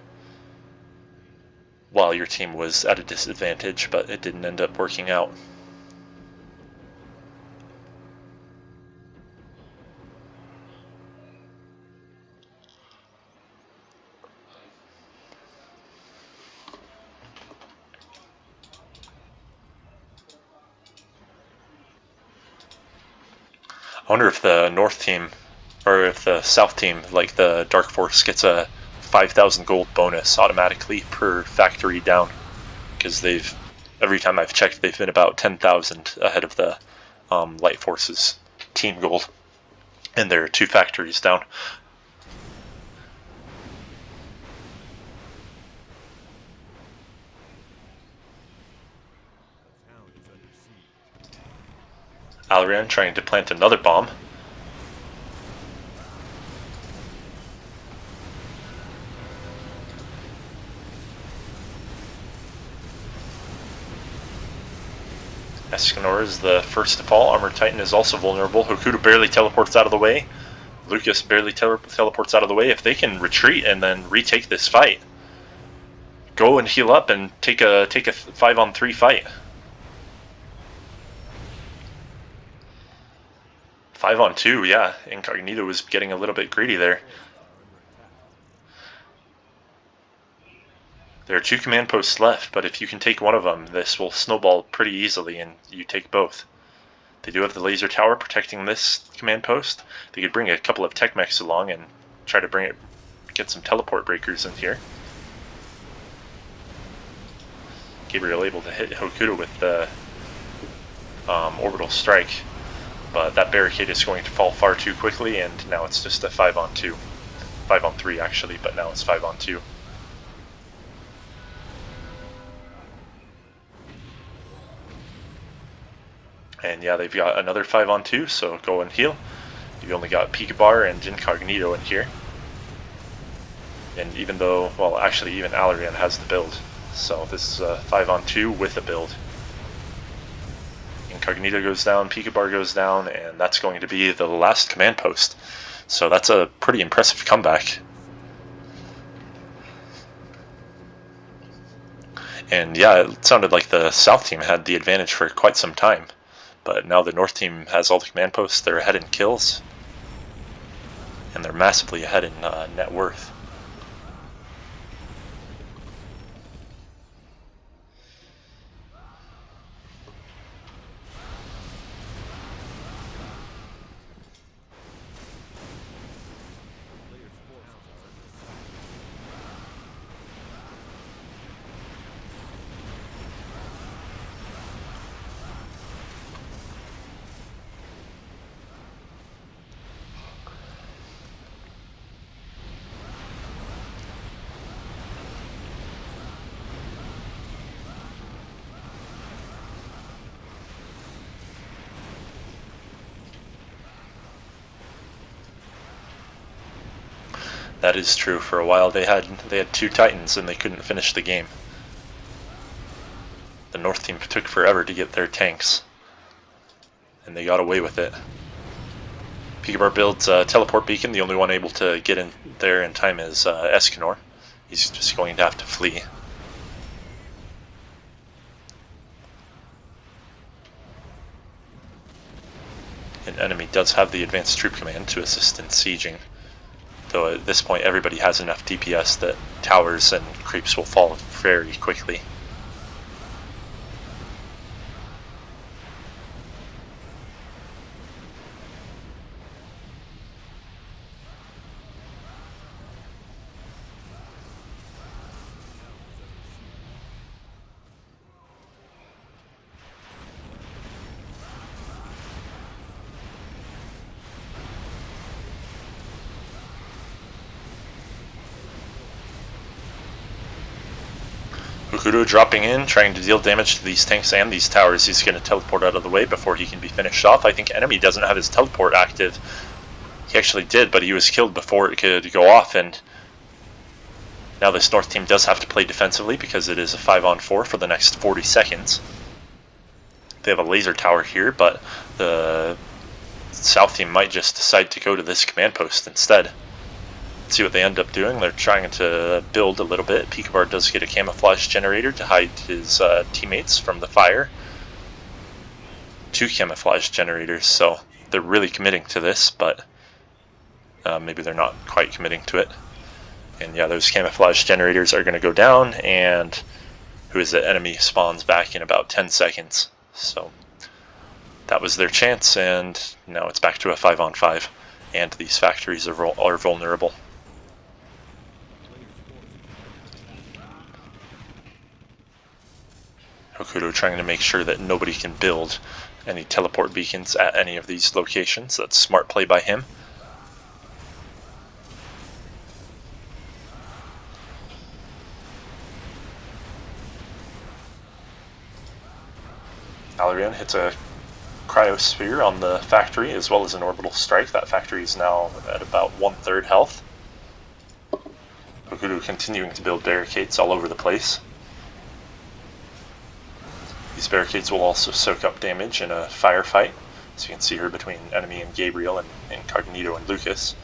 while your team was at a disadvantage, but it didn't end up working out. I wonder if the North team, or if the South team, like the Dark Force, gets a 5,000 gold bonus automatically per factory down, because every time I've checked, they've been about 10,000 ahead of the Light Force's team gold, and they're 2 factories down. Alrion trying to plant another bomb. Escanor is the first to fall. ArmoredTitan is also vulnerable. Hokuto barely teleports out of the way. Lukas barely teleports out of the way. If they can retreat and then retake this fight, go and heal up and take a 5-on-3 fight. 5-on-2, yeah. Incognito was getting a little bit greedy there. There are 2 command posts left, but if you can take one of them, this will snowball pretty easily and you take both. They do have the laser tower protecting this command post. They could bring a couple of tech mechs along and try to get some teleport breakers in here. Gabriel able to hit Hokuto with the orbital strike, but that barricade is going to fall far too quickly, and now it's just a 5-on-2. 5-on-3 actually, but now it's 5-on-2. And yeah, they've got another 5-on-2, so go and heal. You've only got Pikabar and Incognito in here. And even though, well, actually even Alrion has the build. So this is a 5-on-2 with a build. Incognito goes down, Pikabar goes down, and that's going to be the last command post. So that's a pretty impressive comeback. And yeah, it sounded like the South team had the advantage for quite some time. But now the North team has all the command posts, they're ahead in kills, and they're massively ahead in net worth. That is true. For a while they had 2 Titans and they couldn't finish the game. The North team took forever to get their tanks, and they got away with it. Pikabar builds a teleport beacon. The only one able to get in there in time is Escanor. He's just going to have to flee. An enemy does have the advanced troop command to assist in sieging. Though at this point everybody has enough DPS that towers and creeps will fall very quickly. Hokuto dropping in, trying to deal damage to these tanks and these towers. He's going to teleport out of the way before he can be finished off. I think enemy doesn't have his teleport active. He actually did, but he was killed before it could go off, and now this North team does have to play defensively because it is a 5-on-4 for the next 40 seconds. They have a laser tower here, but the South team might just decide to go to this command post instead. See what they end up doing. They're trying to build a little bit. Pikabar does get a camouflage generator to hide his teammates from the fire. 2 camouflage generators, so they're really committing to this, but maybe they're not quite committing to it. And yeah, those camouflage generators are going to go down, and who is it? Enemy spawns back in about 10 seconds. So that was their chance, and now it's back to a 5-on-5, and these factories are vulnerable. Hokuto trying to make sure that nobody can build any teleport beacons at any of these locations. That's smart play by him. Alrion hits a cryosphere on the factory as well as an orbital strike. That factory is now at about 1/3 health. Hokuto continuing to build barricades all over the place. These barricades will also soak up damage in a firefight, so you can see her between enemy and Gabriel and Incognito and Lukas.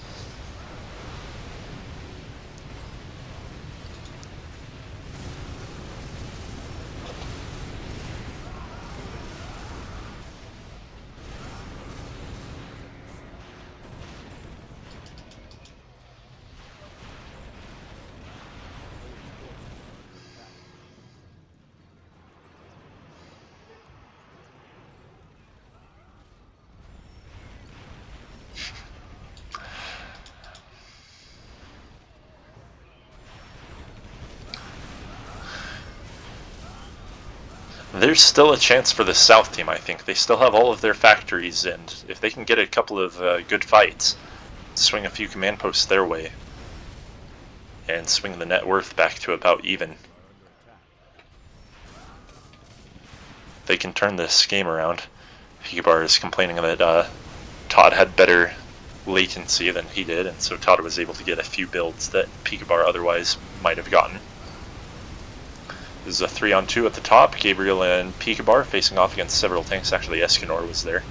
There's still a chance for the South team, I think. They still have all of their factories, and if they can get a couple of good fights, swing a few command posts their way, and swing the net worth back to about even, they can turn this game around. Pikabar is complaining that Todd had better latency than he did, and so Todd was able to get a few builds that Pikabar otherwise might have gotten. This is a 3-on-2 at the top. Gabriel and Pikabar facing off against several tanks. Actually, Escanor was there.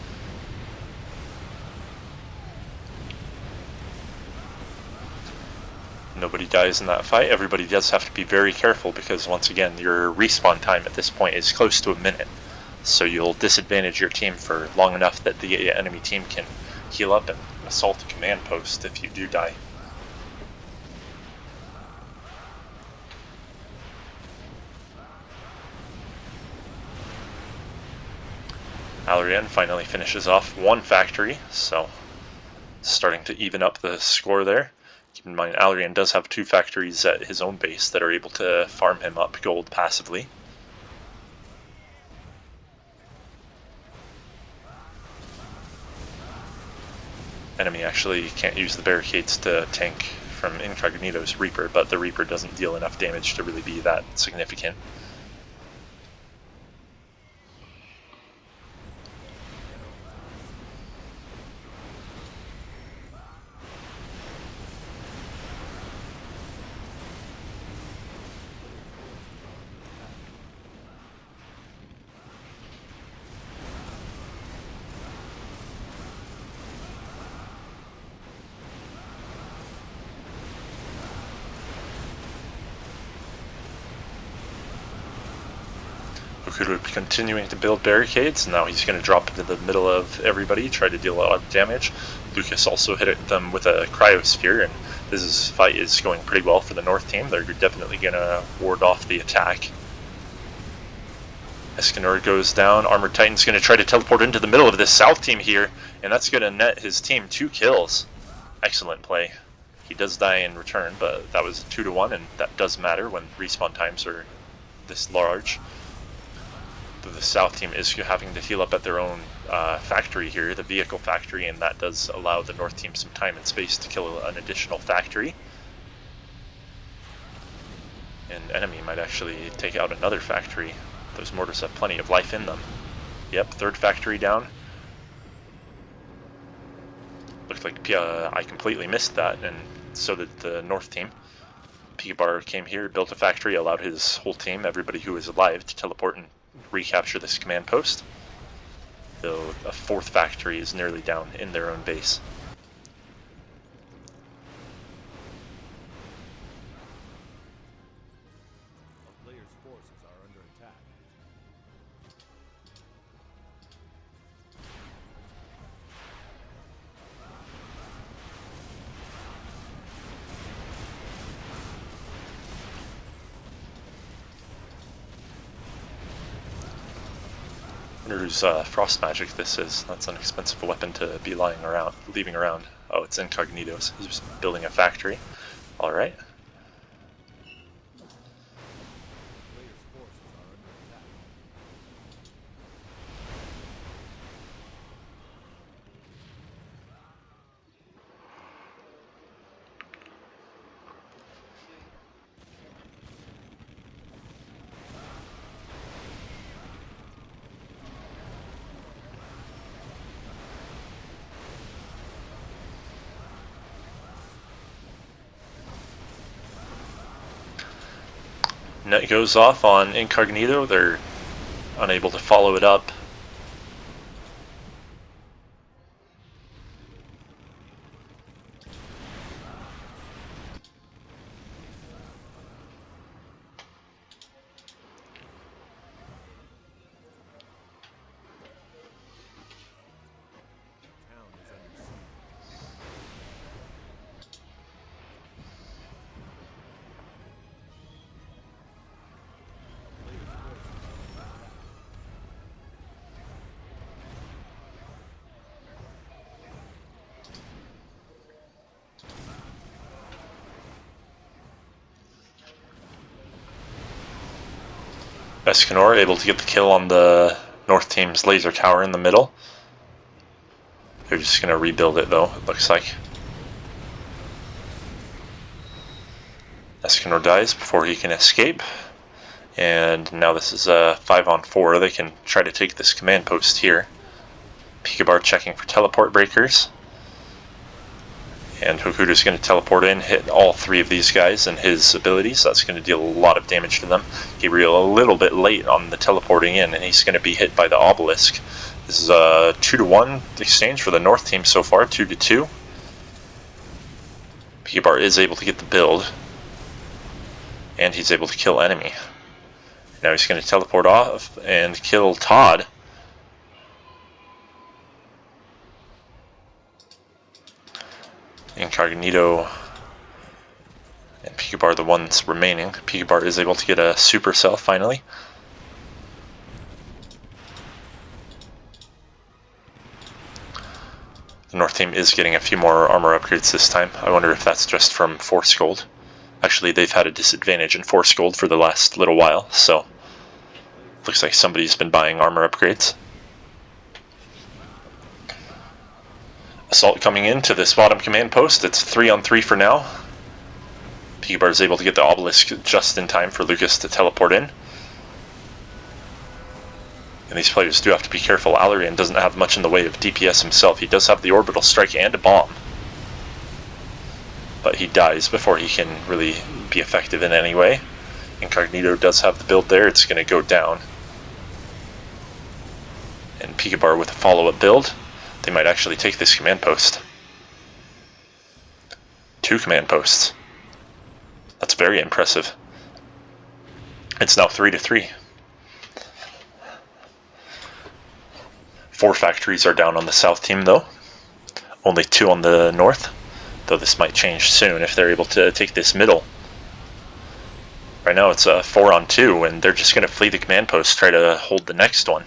Nobody dies in that fight. Everybody does have to be very careful because, once again, your respawn time at this point is close to a minute. So you'll disadvantage your team for long enough that the enemy team can heal up and assault a command post if you do die. Alrion finally finishes off one factory, so starting to even up the score there. Keep in mind, Alrion does have 2 factories at his own base that are able to farm him up gold passively. Enemy actually can't use the barricades to tank from Incognito's Reaper, but the Reaper doesn't deal enough damage to really be that significant. Hokuto continuing to build barricades. Now he's going to drop into the middle of everybody, try to deal a lot of damage. Lukas also hit them with a cryosphere, and this fight is going pretty well for the North team. They're definitely going to ward off the attack. Escanor goes down. ArmoredTitan's going to try to teleport into the middle of this South team here, and that's going to net his team 2 kills. Excellent play. He does die in return, but that was 2-to-1, and that does matter when respawn times are this large. The South team is having to heal up at their own factory here, the vehicle factory, and that does allow the North team some time and space to kill an additional factory. And enemy might actually take out another factory. Those mortars have plenty of life in them. Yep, 3rd factory down. Looked like I completely missed that, and so did the North team. Pikabar came here, built a factory, allowed his whole team, everybody who is alive, to teleport and recapture this command post, though a 4th factory is nearly down in their own base. Our player's forces are under attack. I wonder whose frost magic this is. That's an expensive weapon to be leaving around. Oh, it's Incognito's. He's building a factory. Alright. Player's forces are under attack. Net goes off on Incognito. They're unable to follow it up. Town is under siege. Player's forces are under attack. Escanor able to get the kill on the North team's laser tower in the middle. They're just going to rebuild it though, it looks like. Escanor dies before he can escape. And now this is a 5-on-4. They can try to take this command post here. Pikabar checking for teleport breakers. And Hokuto's going to teleport in, hit all three of these guys and his abilities. That's going to deal a lot of damage to them. Gabriel a little bit late on the teleporting in, and he's going to be hit by the obelisk. This is a 2-to-1 exchange for the North team so far, 2-to-2. Pikabar is able to get the build, and he's able to kill enemy. Now he's going to teleport off and kill Todd. Incognito and Pikabar the ones remaining. Pikabar is able to get a supercell finally. The North team is getting a few more armor upgrades this time. I wonder if that's just from Force Gold. Actually, they've had a disadvantage in Force Gold for the last little while, so looks like somebody's been buying armor upgrades. Assault coming into this bottom command post. It's 3-on-3 for now. Pikabar is able to get the obelisk just in time for Lukas to teleport in. And these players do have to be careful. Alrion doesn't have much in the way of DPS himself. He does have the orbital strike and a bomb. But he dies before he can really be effective in any way. Incognito does have the build there. It's going to go down. And Pikabar with a follow-up build. They might actually take this command post. 2 command posts. That's very impressive. It's now 3-to-3. 4 factories are down on the South team though. Only 2 on the North. Though this might change soon if they're able to take this middle. Right now it's a 4-on-2 and they're just going to flee the command post, try to hold the next one.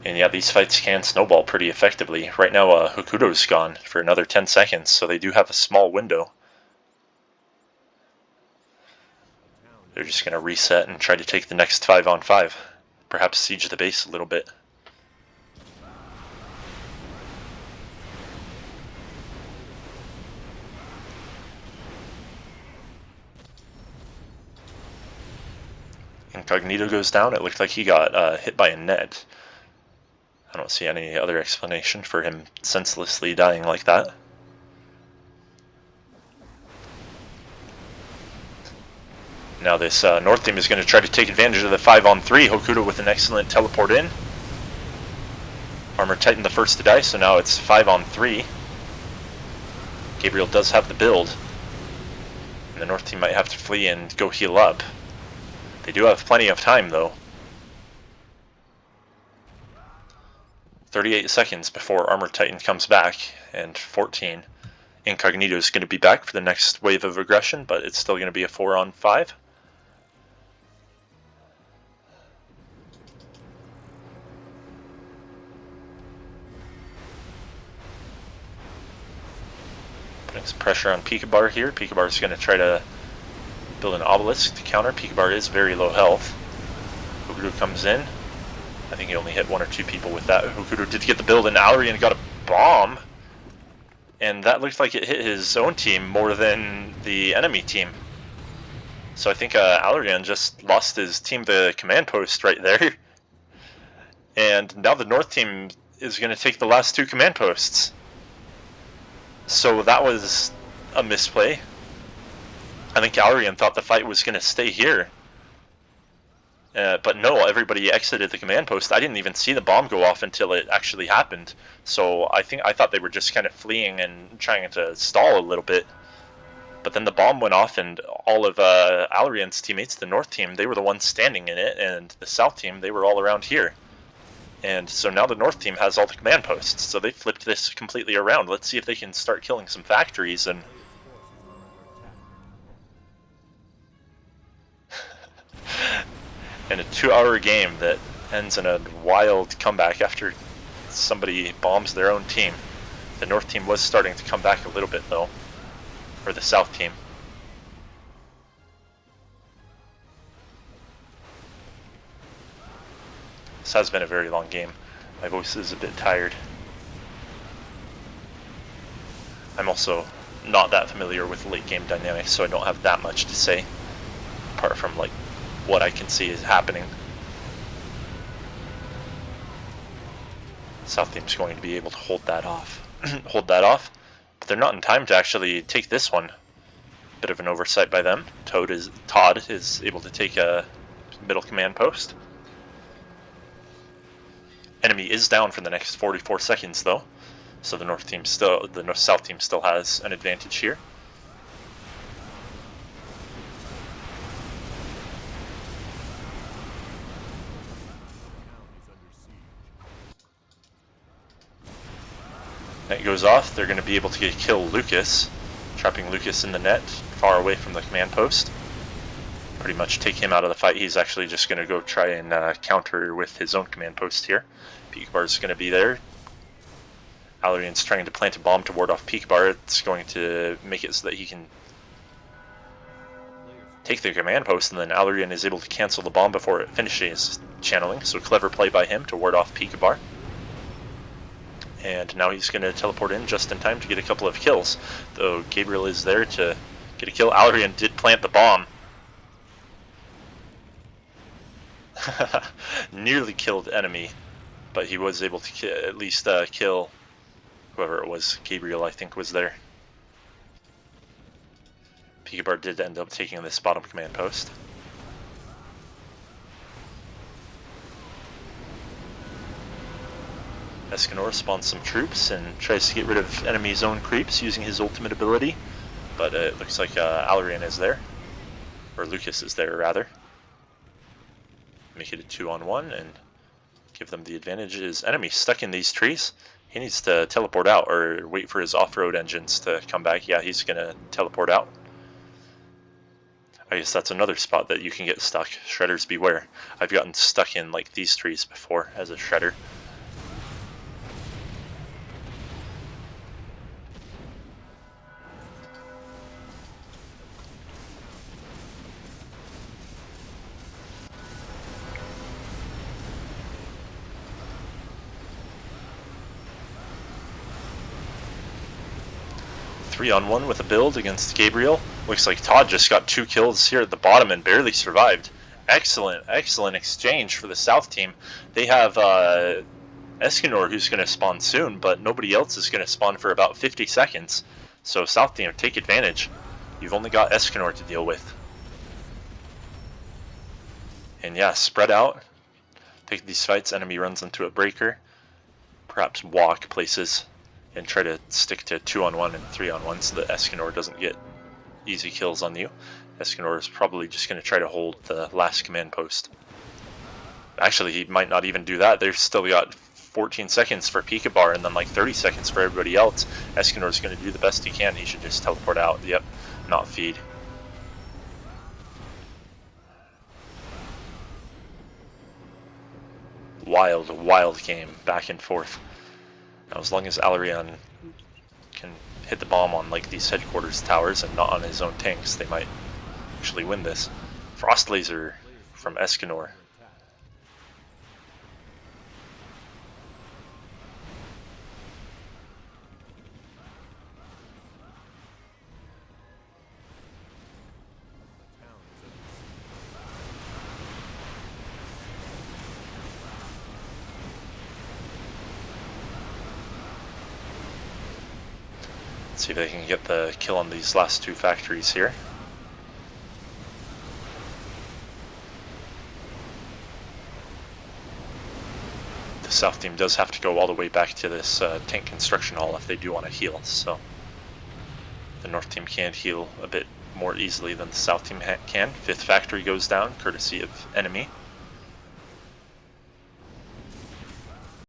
And yeah, these fights can snowball pretty effectively. Right now, Hokuto's gone for another 10 seconds, so they do have a small window. They're just going to reset and try to take the next 5-on-5. Perhaps siege the base a little bit. Incognito goes down. It looked like he got hit by a net. I don't see any other explanation for him senselessly dying like that. Now this North team is going to try to take advantage of the 5-on-3. Hokuto with an excellent teleport in. ArmoredTitan the first to die, so now it's 5-on-3. Gabriel does have the build. And the North team might have to flee and go heal up. They do have plenty of time though. 38 seconds before ArmoredTitan comes back, and 14. Incognito is going to be back for the next wave of aggression, but it's still going to be a 4-on-5. Putting some pressure on Pikabar here. Pikabar is going to try to build an obelisk to counter. Pikabar is very low health. Hokuto comes in. I think he only hit 1 or 2 people with that. Hokuto did get the build, and Alrion got a bomb. And that looked like it hit his own team more than the enemy team. So I think Alrion just lost his team the command post right there. And now the North team is going to take the last 2 command posts. So that was a misplay. I think Alrion thought the fight was going to stay here. But no, everybody exited the command post. I didn't even see the bomb go off until it actually happened. So I thought they were just kind of fleeing and trying to stall a little bit. But then the bomb went off, and all of Alrion's teammates, the North team, they were the ones standing in it, and the South team, they were all around here. And so now the North team has all the command posts, so they flipped this completely around. Let's see if they can start killing some factories and... and a 2-hour game that ends in a wild comeback after somebody bombs their own team. The North team was starting to come back a little bit though, or the South team. This has been a very long game. My voice is a bit tired. I'm also not that familiar with late game dynamics, so I don't have that much to say, apart from like what I can see is happening. South team's going to be able to hold that off. But they're not in time to actually take this one. Bit of an oversight by them. Todd is able to take a middle command post. Enemy is down for the next 44 seconds though, so the South team still has an advantage here. Net goes off. They're going to be able to kill Lukas, trapping Lukas in the net, far away from the command post. Pretty much take him out of the fight. He's actually just going to go try and counter with his own command post here. Pikabar is going to be there. Alrion's trying to plant a bomb to ward off Pikabar. It's going to make it so that he can take the command post, and then Alrion is able to cancel the bomb before it finishes channeling. So clever play by him to ward off Pikabar. And now he's going to teleport in just in time to get a couple of kills. Though Gabriel is there to get a kill. Alrion did plant the bomb. Nearly killed enemy, but he was able to at least kill whoever it was. Gabriel, I think, was there. Pikabar did end up taking this bottom command post. Escanor spawns some troops and tries to get rid of enemy zone creeps using his ultimate ability, but it looks like Alrion is there, or Lukas is there rather. Make it a 2-on-1 and give them the advantage. His enemy stuck in these trees. He needs to teleport out or wait for his off-road engines to come back. Yeah, he's gonna teleport out. I guess that's another spot that you can get stuck. Shredders beware. I've gotten stuck in like these trees before as a shredder. Three-on-one with a build against Gabriel. Looks like Todd just got 2 kills here at the bottom and barely survived. Excellent, excellent exchange for the South team. They have Escanor who's going to spawn soon, but nobody else is going to spawn for about 50 seconds. So South team, take advantage. You've only got Escanor to deal with. And yeah, spread out. Take these fights. Enemy runs into a breaker. Perhaps walk places and try to stick to 2-on-1 and 3-on-1 so that Escanor doesn't get easy kills on you. Escanor is probably just going to try to hold the last command post. Actually, he might not even do that. They've still got 14 seconds for Pikabar and then like 30 seconds for everybody else. Escanor is going to do the best he can. He should just teleport out. Yep, not feed. Wild, wild game, back and forth. Now, as long as Alrion can hit the bomb on like these headquarters towers and not on his own tanks, they might actually win this. Frost Laser from Escanor. See if they can get the kill on these last two factories here. The south team does have to go all the way back to this tank construction hall if they do want to heal, so the north team can heal a bit more easily than the south team can. Fifth factory goes down, courtesy of enemy.